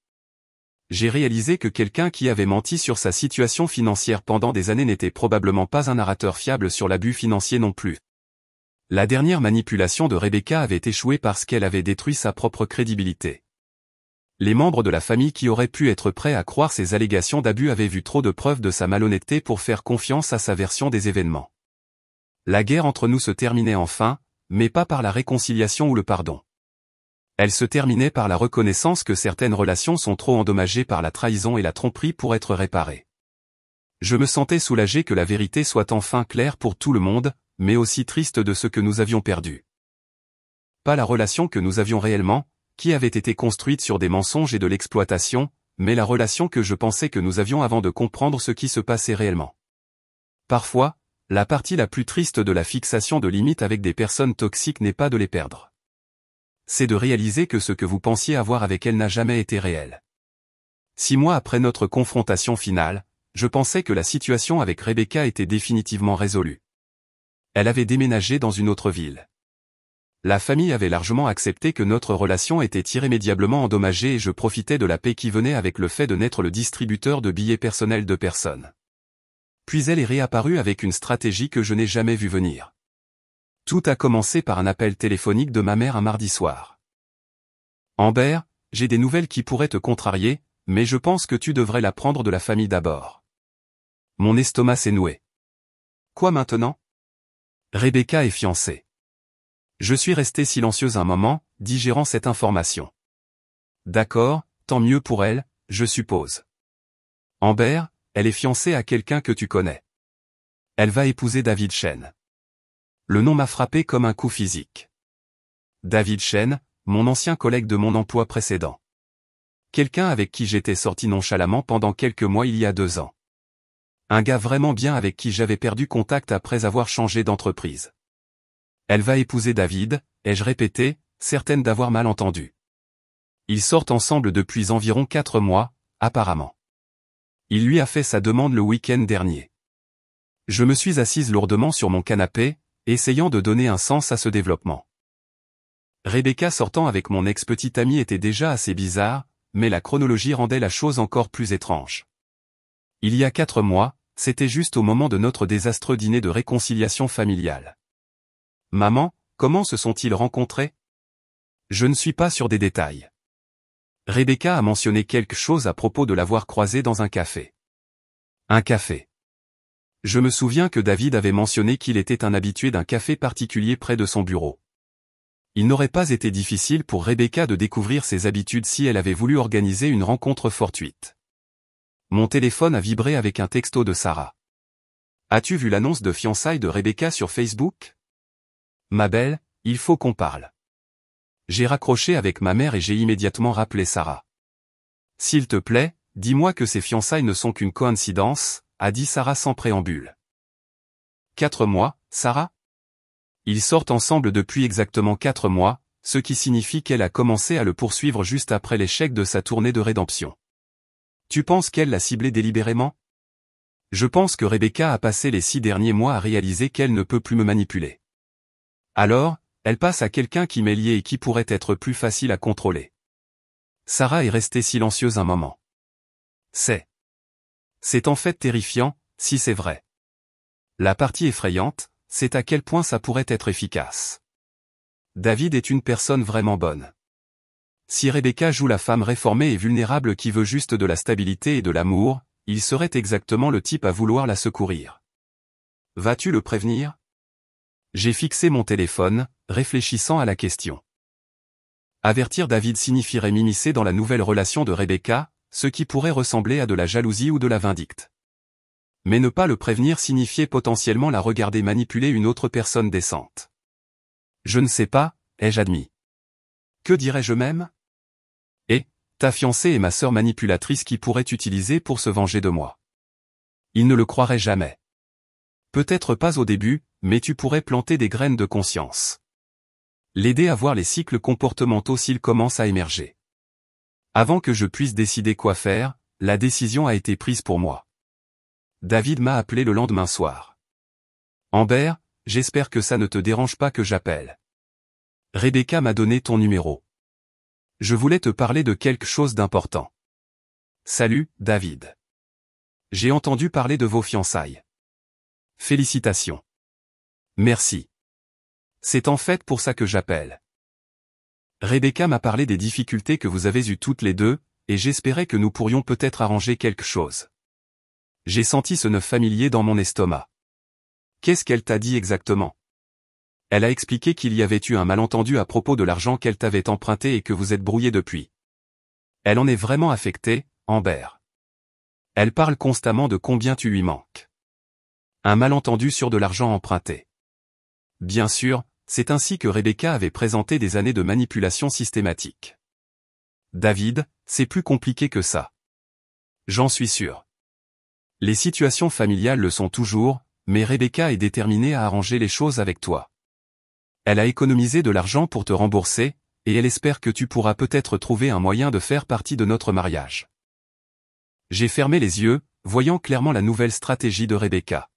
J'ai réalisé que quelqu'un qui avait menti sur sa situation financière pendant des années n'était probablement pas un narrateur fiable sur l'abus financier non plus. La dernière manipulation de Rebecca avait échoué parce qu'elle avait détruit sa propre crédibilité. Les membres de la famille qui auraient pu être prêts à croire ces allégations d'abus avaient vu trop de preuves de sa malhonnêteté pour faire confiance à sa version des événements. La guerre entre nous se terminait enfin, mais pas par la réconciliation ou le pardon. Elle se terminait par la reconnaissance que certaines relations sont trop endommagées par la trahison et la tromperie pour être réparées. Je me sentais soulagé que la vérité soit enfin claire pour tout le monde, mais aussi triste de ce que nous avions perdu. Pas la relation que nous avions réellement, qui avait été construite sur des mensonges et de l'exploitation, mais la relation que je pensais que nous avions avant de comprendre ce qui se passait réellement. Parfois, la partie la plus triste de la fixation de limites avec des personnes toxiques n'est pas de les perdre. C'est de réaliser que ce que vous pensiez avoir avec elles n'a jamais été réel. 6 mois après notre confrontation finale, je pensais que la situation avec Rebecca était définitivement résolue. Elle avait déménagé dans une autre ville. La famille avait largement accepté que notre relation était irrémédiablement endommagée et je profitais de la paix qui venait avec le fait de n'être le distributeur de billets personnels de personne. Puis elle est réapparue avec une stratégie que je n'ai jamais vue venir. Tout a commencé par un appel téléphonique de ma mère un mardi soir. Amber, j'ai des nouvelles qui pourraient te contrarier, mais je pense que tu devrais l'apprendre de la famille d'abord. Mon estomac s'est noué. Quoi maintenant? Rebecca est fiancée. Je suis resté silencieuse un moment, digérant cette information. D'accord, tant mieux pour elle, je suppose. Amber, elle est fiancée à quelqu'un que tu connais. Elle va épouser David Chen. Le nom m'a frappé comme un coup physique. David Chen, mon ancien collègue de mon emploi précédent. Quelqu'un avec qui j'étais sorti nonchalamment pendant quelques mois il y a 2 ans. Un gars vraiment bien avec qui j'avais perdu contact après avoir changé d'entreprise. Elle va épouser David, ai-je répété, certaine d'avoir mal entendu. Ils sortent ensemble depuis environ 4 mois, apparemment. Il lui a fait sa demande le week-end dernier. Je me suis assise lourdement sur mon canapé, essayant de donner un sens à ce développement. Rebecca sortant avec mon ex-petite amie était déjà assez bizarre, mais la chronologie rendait la chose encore plus étrange. Il y a 4 mois, c'était juste au moment de notre désastreux dîner de réconciliation familiale. Maman, comment se sont-ils rencontrés? Je ne suis pas sûr des détails. Rebecca a mentionné quelque chose à propos de l'avoir croisé dans un café. Un café. Je me souviens que David avait mentionné qu'il était un habitué d'un café particulier près de son bureau. Il n'aurait pas été difficile pour Rebecca de découvrir ses habitudes si elle avait voulu organiser une rencontre fortuite. Mon téléphone a vibré avec un texto de Sarah. As-tu vu l'annonce de fiançailles de Rebecca sur Facebook? Ma belle, il faut qu'on parle. J'ai raccroché avec ma mère et j'ai immédiatement rappelé Sarah. S'il te plaît, dis-moi que ces fiançailles ne sont qu'une coïncidence, a dit Sarah sans préambule. 4 mois, Sarah? Ils sortent ensemble depuis exactement 4 mois, ce qui signifie qu'elle a commencé à le poursuivre juste après l'échec de sa tournée de rédemption. Tu penses qu'elle l'a ciblé délibérément? Je pense que Rebecca a passé les 6 derniers mois à réaliser qu'elle ne peut plus me manipuler. Alors, elle passe à quelqu'un qui m'est lié et qui pourrait être plus facile à contrôler. Sarah est restée silencieuse un moment. C'est en fait terrifiant, si c'est vrai. La partie effrayante, c'est à quel point ça pourrait être efficace. David est une personne vraiment bonne. Si Rebecca joue la femme réformée et vulnérable qui veut juste de la stabilité et de l'amour, il serait exactement le type à vouloir la secourir. Vas-tu le prévenir? J'ai fixé mon téléphone, réfléchissant à la question. Avertir David signifierait m'immiscer dans la nouvelle relation de Rebecca, ce qui pourrait ressembler à de la jalousie ou de la vindicte. Mais ne pas le prévenir signifiait potentiellement la regarder manipuler une autre personne décente. Je ne sais pas, ai-je admis. Que dirais-je même? Et, ta fiancée est ma sœur manipulatrice qui pourrait t'utiliser pour se venger de moi. Il ne le croirait jamais. Peut-être pas au début, mais tu pourrais planter des graines de conscience. L'aider à voir les cycles comportementaux s'ils commencent à émerger. Avant que je puisse décider quoi faire, la décision a été prise pour moi. David m'a appelé le lendemain soir. Amber, j'espère que ça ne te dérange pas que j'appelle. Rebecca m'a donné ton numéro. Je voulais te parler de quelque chose d'important. Salut, David. J'ai entendu parler de vos fiançailles. Félicitations. Merci. C'est en fait pour ça que j'appelle. Rebecca m'a parlé des difficultés que vous avez eues toutes les deux, et j'espérais que nous pourrions peut-être arranger quelque chose. J'ai senti ce nœud familier dans mon estomac. Qu'est-ce qu'elle t'a dit exactement? Elle a expliqué qu'il y avait eu un malentendu à propos de l'argent qu'elle t'avait emprunté et que vous êtes brouillés depuis. Elle en est vraiment affectée, Amber. Elle parle constamment de combien tu lui manques. Un malentendu sur de l'argent emprunté. Bien sûr, c'est ainsi que Rebecca avait présenté des années de manipulation systématique. David, c'est plus compliqué que ça. J'en suis sûr. Les situations familiales le sont toujours, mais Rebecca est déterminée à arranger les choses avec toi. Elle a économisé de l'argent pour te rembourser, et elle espère que tu pourras peut-être trouver un moyen de faire partie de notre mariage. J'ai fermé les yeux, voyant clairement la nouvelle stratégie de Rebecca.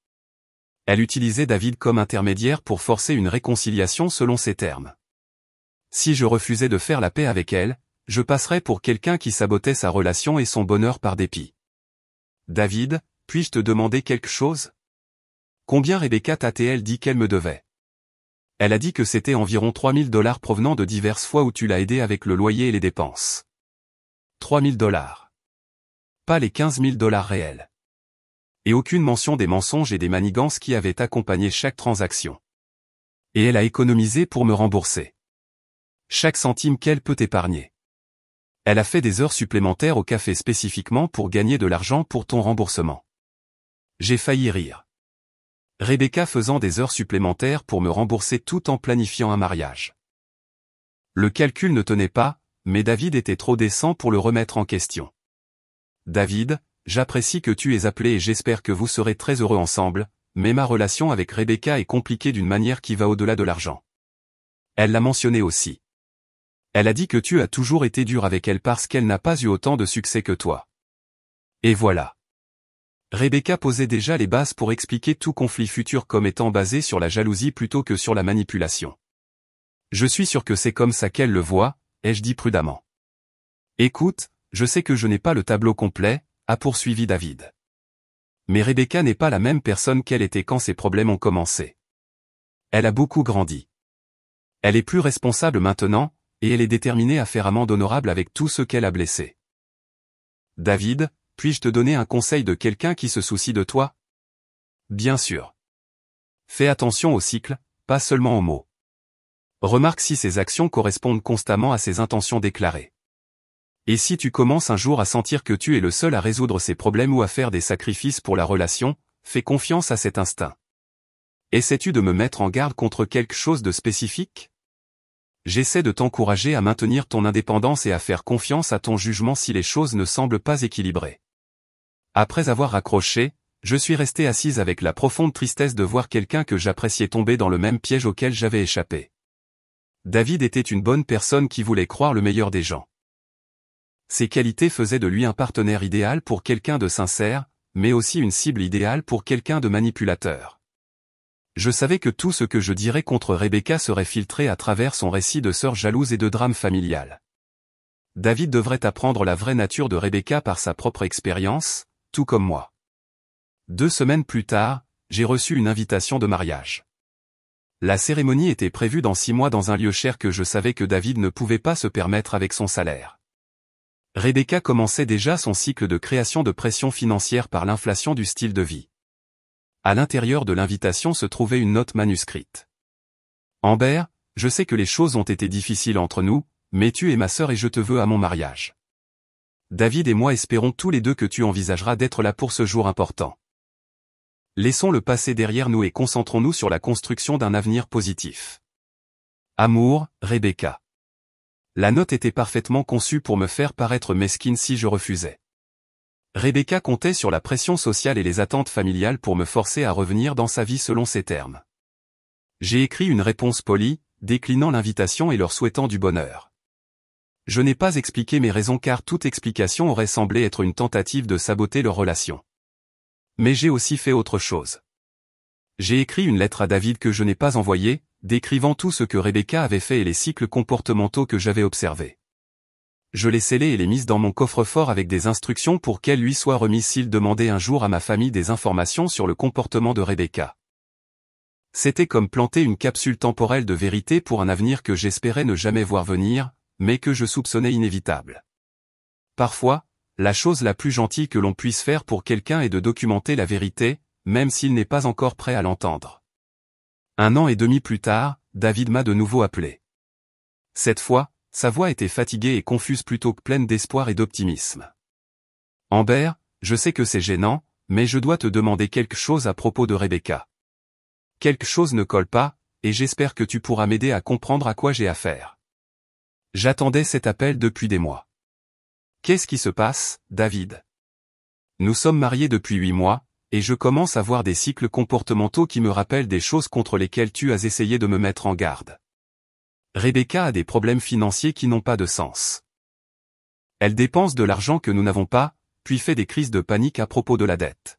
Elle utilisait David comme intermédiaire pour forcer une réconciliation selon ses termes. Si je refusais de faire la paix avec elle, je passerais pour quelqu'un qui sabotait sa relation et son bonheur par dépit. David, puis-je te demander quelque chose? Combien Rebecca t'a-t-elle dit qu'elle me devait? Elle a dit que c'était environ $3000 provenant de diverses fois où tu l'as aidé avec le loyer et les dépenses. $3000. Pas les $15 000 réels. Et aucune mention des mensonges et des manigances qui avaient accompagné chaque transaction. Et elle a économisé pour me rembourser. Chaque centime qu'elle peut épargner. Elle a fait des heures supplémentaires au café spécifiquement pour gagner de l'argent pour ton remboursement. J'ai failli rire. Rebecca faisant des heures supplémentaires pour me rembourser tout en planifiant un mariage. Le calcul ne tenait pas, mais David était trop décent pour le remettre en question. David, j'apprécie que tu aies appelé et j'espère que vous serez très heureux ensemble, mais ma relation avec Rebecca est compliquée d'une manière qui va au-delà de l'argent. Elle l'a mentionné aussi. Elle a dit que tu as toujours été dur avec elle parce qu'elle n'a pas eu autant de succès que toi. Et voilà. Rebecca posait déjà les bases pour expliquer tout conflit futur comme étant basé sur la jalousie plutôt que sur la manipulation. Je suis sûr que c'est comme ça qu'elle le voit, ai-je dit prudemment. Écoute, je sais que je n'ai pas le tableau complet, a poursuivi David. Mais Rebecca n'est pas la même personne qu'elle était quand ses problèmes ont commencé. Elle a beaucoup grandi. Elle est plus responsable maintenant, et elle est déterminée à faire amende honorable avec tout ce qu'elle a blessé. David, puis-je te donner un conseil de quelqu'un qui se soucie de toi? Bien sûr. Fais attention au cycle, pas seulement aux mots. Remarque si ses actions correspondent constamment à ses intentions déclarées. Et si tu commences un jour à sentir que tu es le seul à résoudre ses problèmes ou à faire des sacrifices pour la relation, fais confiance à cet instinct. Essaies-tu de me mettre en garde contre quelque chose de spécifique? J'essaie de t'encourager à maintenir ton indépendance et à faire confiance à ton jugement si les choses ne semblent pas équilibrées. Après avoir raccroché, je suis restée assise avec la profonde tristesse de voir quelqu'un que j'appréciais tomber dans le même piège auquel j'avais échappé. David était une bonne personne qui voulait croire le meilleur des gens. Ses qualités faisaient de lui un partenaire idéal pour quelqu'un de sincère, mais aussi une cible idéale pour quelqu'un de manipulateur. Je savais que tout ce que je dirais contre Rebecca serait filtré à travers son récit de sœur jalouse et de drame familial. David devrait apprendre la vraie nature de Rebecca par sa propre expérience, tout comme moi. 2 semaines plus tard, j'ai reçu une invitation de mariage. La cérémonie était prévue dans 6 mois dans un lieu cher que je savais que David ne pouvait pas se permettre avec son salaire. Rebecca commençait déjà son cycle de création de pression financière par l'inflation du style de vie. À l'intérieur de l'invitation se trouvait une note manuscrite. Amber, je sais que les choses ont été difficiles entre nous, mais tu es ma sœur et je te veux à mon mariage. David et moi espérons tous les deux que tu envisageras d'être là pour ce jour important. Laissons le passé derrière nous et concentrons-nous sur la construction d'un avenir positif. Amour, Rebecca. La note était parfaitement conçue pour me faire paraître mesquine si je refusais. Rebecca comptait sur la pression sociale et les attentes familiales pour me forcer à revenir dans sa vie selon ses termes. J'ai écrit une réponse polie, déclinant l'invitation et leur souhaitant du bonheur. Je n'ai pas expliqué mes raisons car toute explication aurait semblé être une tentative de saboter leur relation. Mais j'ai aussi fait autre chose. J'ai écrit une lettre à David que je n'ai pas envoyée, décrivant tout ce que Rebecca avait fait et les cycles comportementaux que j'avais observés. Je l'ai scellée et l'ai mise dans mon coffre-fort avec des instructions pour qu'elle lui soit remise s'il demandait un jour à ma famille des informations sur le comportement de Rebecca. C'était comme planter une capsule temporelle de vérité pour un avenir que j'espérais ne jamais voir venir, mais que je soupçonnais inévitable. Parfois, la chose la plus gentille que l'on puisse faire pour quelqu'un est de documenter la vérité, même s'il n'est pas encore prêt à l'entendre. 1 an et demi plus tard, David m'a de nouveau appelé. Cette fois, sa voix était fatiguée et confuse plutôt que pleine d'espoir et d'optimisme. Amber, je sais que c'est gênant, mais je dois te demander quelque chose à propos de Rebecca. Quelque chose ne colle pas, et j'espère que tu pourras m'aider à comprendre à quoi j'ai affaire. J'attendais cet appel depuis des mois. Qu'est-ce qui se passe, David? Nous sommes mariés depuis 8 mois, et je commence à voir des cycles comportementaux qui me rappellent des choses contre lesquelles tu as essayé de me mettre en garde. Rebecca a des problèmes financiers qui n'ont pas de sens. Elle dépense de l'argent que nous n'avons pas, puis fait des crises de panique à propos de la dette.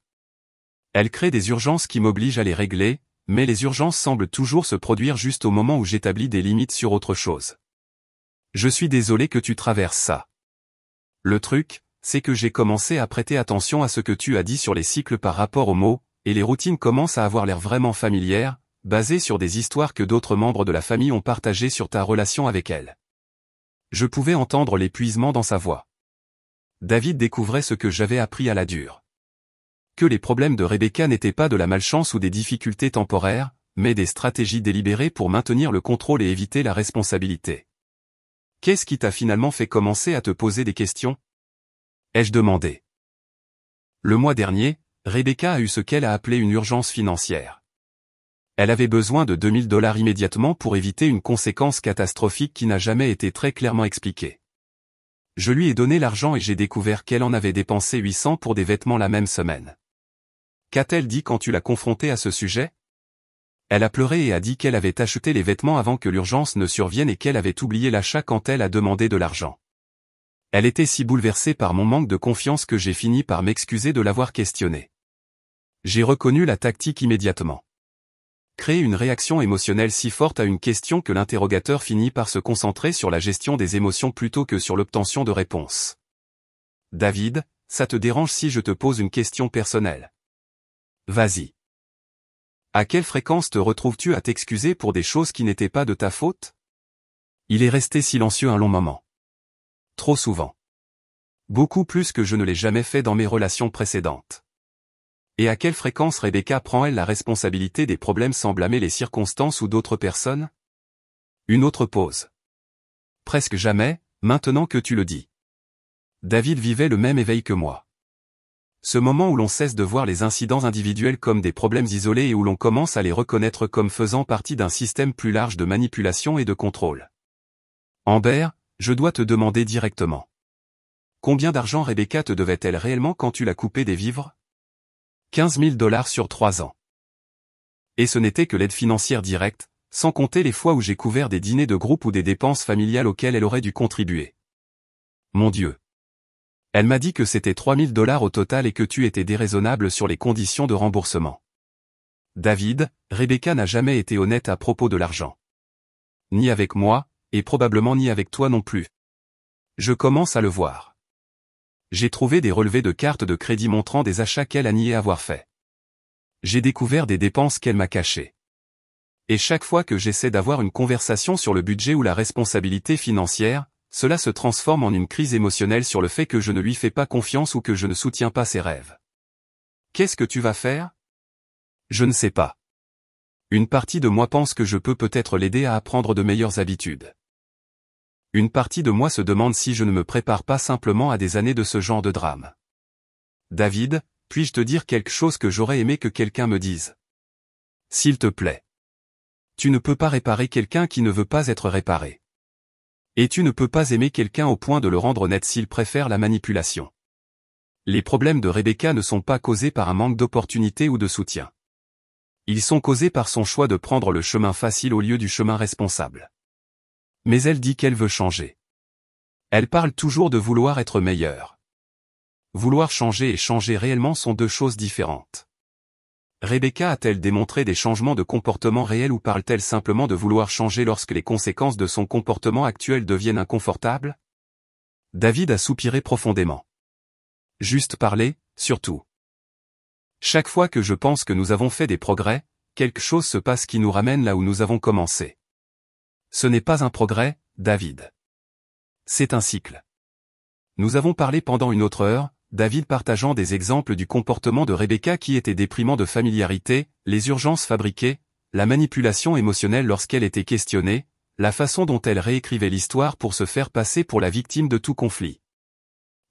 Elle crée des urgences qui m'obligent à les régler, mais les urgences semblent toujours se produire juste au moment où j'établis des limites sur autre chose. Je suis désolé que tu traverses ça. Le truc, c'est que j'ai commencé à prêter attention à ce que tu as dit sur les cycles par rapport aux mots, et les routines commencent à avoir l'air vraiment familières, basées sur des histoires que d'autres membres de la famille ont partagées sur ta relation avec elle. Je pouvais entendre l'épuisement dans sa voix. David découvrait ce que j'avais appris à la dure. Que les problèmes de Rebecca n'étaient pas de la malchance ou des difficultés temporaires, mais des stratégies délibérées pour maintenir le contrôle et éviter la responsabilité. Qu'est-ce qui t'a finalement fait commencer à te poser des questions? Ai-je demandé. Le mois dernier, Rebecca a eu ce qu'elle a appelé une urgence financière. Elle avait besoin de $2000 immédiatement pour éviter une conséquence catastrophique qui n'a jamais été très clairement expliquée. Je lui ai donné l'argent et j'ai découvert qu'elle en avait dépensé 800 pour des vêtements la même semaine. Qu'a-t-elle dit quand tu l'as confrontée à ce sujet? Elle a pleuré et a dit qu'elle avait acheté les vêtements avant que l'urgence ne survienne et qu'elle avait oublié l'achat quand elle a demandé de l'argent. Elle était si bouleversée par mon manque de confiance que j'ai fini par m'excuser de l'avoir questionnée. J'ai reconnu la tactique immédiatement. Créer une réaction émotionnelle si forte à une question que l'interrogateur finit par se concentrer sur la gestion des émotions plutôt que sur l'obtention de réponses. David, ça te dérange si je te pose une question personnelle? Vas-y. À quelle fréquence te retrouves-tu à t'excuser pour des choses qui n'étaient pas de ta faute? Il est resté silencieux un long moment. Trop souvent. Beaucoup plus que je ne l'ai jamais fait dans mes relations précédentes. Et à quelle fréquence Rebecca prend-elle la responsabilité des problèmes sans blâmer les circonstances ou d'autres personnes? Une autre pause. Presque jamais, maintenant que tu le dis. David vivait le même éveil que moi. Ce moment où l'on cesse de voir les incidents individuels comme des problèmes isolés et où l'on commence à les reconnaître comme faisant partie d'un système plus large de manipulation et de contrôle. Amber, je dois te demander directement. Combien d'argent Rebecca te devait-elle réellement quand tu l'as coupée des vivres? 15 000 $ sur 3 ans. Et ce n'était que l'aide financière directe, sans compter les fois où j'ai couvert des dîners de groupe ou des dépenses familiales auxquelles elle aurait dû contribuer. Mon Dieu. Elle m'a dit que c'était 3 000 $ au total et que tu étais déraisonnable sur les conditions de remboursement. David, Rebecca n'a jamais été honnête à propos de l'argent. Ni avec moi, et probablement ni avec toi non plus. Je commence à le voir. J'ai trouvé des relevés de cartes de crédit montrant des achats qu'elle a nié avoir faits. J'ai découvert des dépenses qu'elle m'a cachées. Et chaque fois que j'essaie d'avoir une conversation sur le budget ou la responsabilité financière, cela se transforme en une crise émotionnelle sur le fait que je ne lui fais pas confiance ou que je ne soutiens pas ses rêves. Qu'est-ce que tu vas faire? Je ne sais pas. Une partie de moi pense que je peux peut-être l'aider à apprendre de meilleures habitudes. Une partie de moi se demande si je ne me prépare pas simplement à des années de ce genre de drame. David, puis-je te dire quelque chose que j'aurais aimé que quelqu'un me dise? S'il te plaît. Tu ne peux pas réparer quelqu'un qui ne veut pas être réparé. Et tu ne peux pas aimer quelqu'un au point de le rendre honnête s'il préfère la manipulation. Les problèmes de Rebecca ne sont pas causés par un manque d'opportunité ou de soutien. Ils sont causés par son choix de prendre le chemin facile au lieu du chemin responsable. Mais elle dit qu'elle veut changer. Elle parle toujours de vouloir être meilleure. Vouloir changer et changer réellement sont deux choses différentes. Rebecca a-t-elle démontré des changements de comportement réels ou parle-t-elle simplement de vouloir changer lorsque les conséquences de son comportement actuel deviennent inconfortables? David a soupiré profondément. Juste parler, surtout. Chaque fois que je pense que nous avons fait des progrès, quelque chose se passe qui nous ramène là où nous avons commencé. Ce n'est pas un progrès, David. C'est un cycle. Nous avons parlé pendant une autre heure, David partageant des exemples du comportement de Rebecca qui était déprimant de familiarité, les urgences fabriquées, la manipulation émotionnelle lorsqu'elle était questionnée, la façon dont elle réécrivait l'histoire pour se faire passer pour la victime de tout conflit.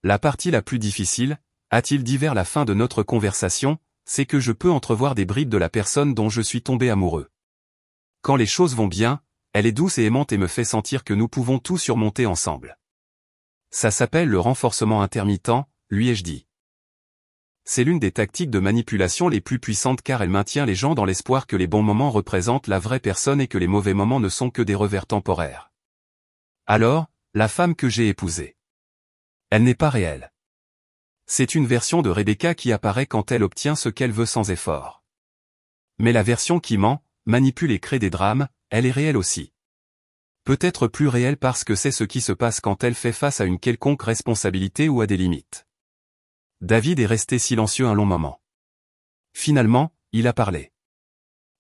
La partie la plus difficile, a-t-il dit vers la fin de notre conversation, c'est que je peux entrevoir des bribes de la personne dont je suis tombé amoureux. Quand les choses vont bien, elle est douce et aimante et me fait sentir que nous pouvons tout surmonter ensemble. Ça s'appelle le renforcement intermittent, lui ai-je dit. C'est l'une des tactiques de manipulation les plus puissantes car elle maintient les gens dans l'espoir que les bons moments représentent la vraie personne et que les mauvais moments ne sont que des revers temporaires. Alors, la femme que j'ai épousée. Elle n'est pas réelle. C'est une version de Rebecca qui apparaît quand elle obtient ce qu'elle veut sans effort. Mais la version qui ment, manipule et crée des drames, elle est réelle aussi. Peut-être plus réelle parce que c'est ce qui se passe quand elle fait face à une quelconque responsabilité ou à des limites. David est resté silencieux un long moment. Finalement, il a parlé.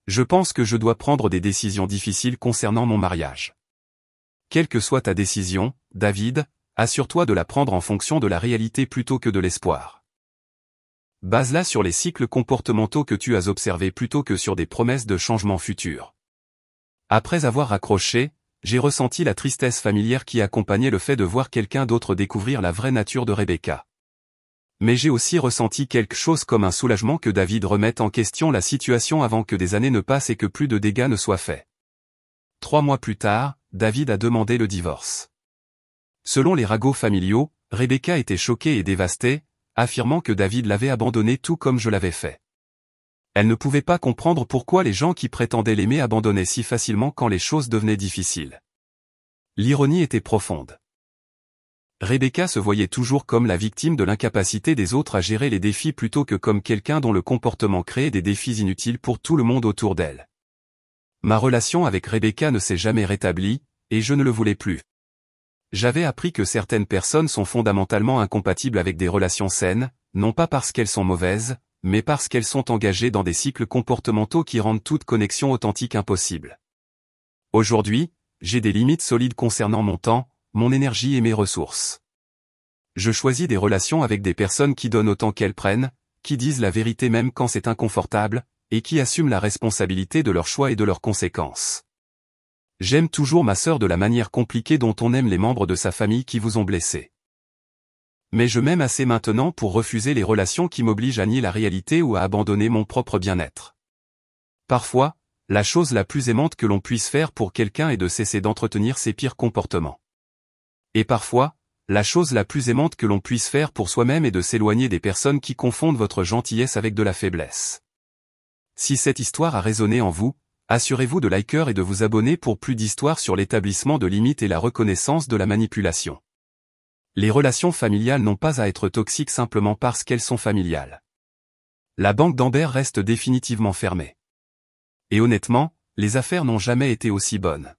Je pense que je dois prendre des décisions difficiles concernant mon mariage. Quelle que soit ta décision, David, assure-toi de la prendre en fonction de la réalité plutôt que de l'espoir. Base-la sur les cycles comportementaux que tu as observés plutôt que sur des promesses de changement futur. Après avoir raccroché, j'ai ressenti la tristesse familière qui accompagnait le fait de voir quelqu'un d'autre découvrir la vraie nature de Rebecca. Mais j'ai aussi ressenti quelque chose comme un soulagement que David remette en question la situation avant que des années ne passent et que plus de dégâts ne soient faits. 3 mois plus tard, David a demandé le divorce. Selon les ragots familiaux, Rebecca était choquée et dévastée, affirmant que David l'avait abandonnée tout comme je l'avais fait. Elle ne pouvait pas comprendre pourquoi les gens qui prétendaient l'aimer abandonnaient si facilement quand les choses devenaient difficiles. L'ironie était profonde. Rebecca se voyait toujours comme la victime de l'incapacité des autres à gérer les défis plutôt que comme quelqu'un dont le comportement créait des défis inutiles pour tout le monde autour d'elle. Ma relation avec Rebecca ne s'est jamais rétablie, et je ne le voulais plus. J'avais appris que certaines personnes sont fondamentalement incompatibles avec des relations saines, non pas parce qu'elles sont mauvaises, mais parce qu'elles sont engagées dans des cycles comportementaux qui rendent toute connexion authentique impossible. Aujourd'hui, j'ai des limites solides concernant mon temps, mon énergie et mes ressources. Je choisis des relations avec des personnes qui donnent autant qu'elles prennent, qui disent la vérité même quand c'est inconfortable, et qui assument la responsabilité de leurs choix et de leurs conséquences. J'aime toujours ma sœur de la manière compliquée dont on aime les membres de sa famille qui vous ont blessé. Mais je m'aime assez maintenant pour refuser les relations qui m'obligent à nier la réalité ou à abandonner mon propre bien-être. Parfois, la chose la plus aimante que l'on puisse faire pour quelqu'un est de cesser d'entretenir ses pires comportements. Et parfois, la chose la plus aimante que l'on puisse faire pour soi-même est de s'éloigner des personnes qui confondent votre gentillesse avec de la faiblesse. Si cette histoire a résonné en vous, assurez-vous de liker et de vous abonner pour plus d'histoires sur l'établissement de limites et la reconnaissance de la manipulation. Les relations familiales n'ont pas à être toxiques simplement parce qu'elles sont familiales. La banque d'Amber reste définitivement fermée. Et honnêtement, les affaires n'ont jamais été aussi bonnes.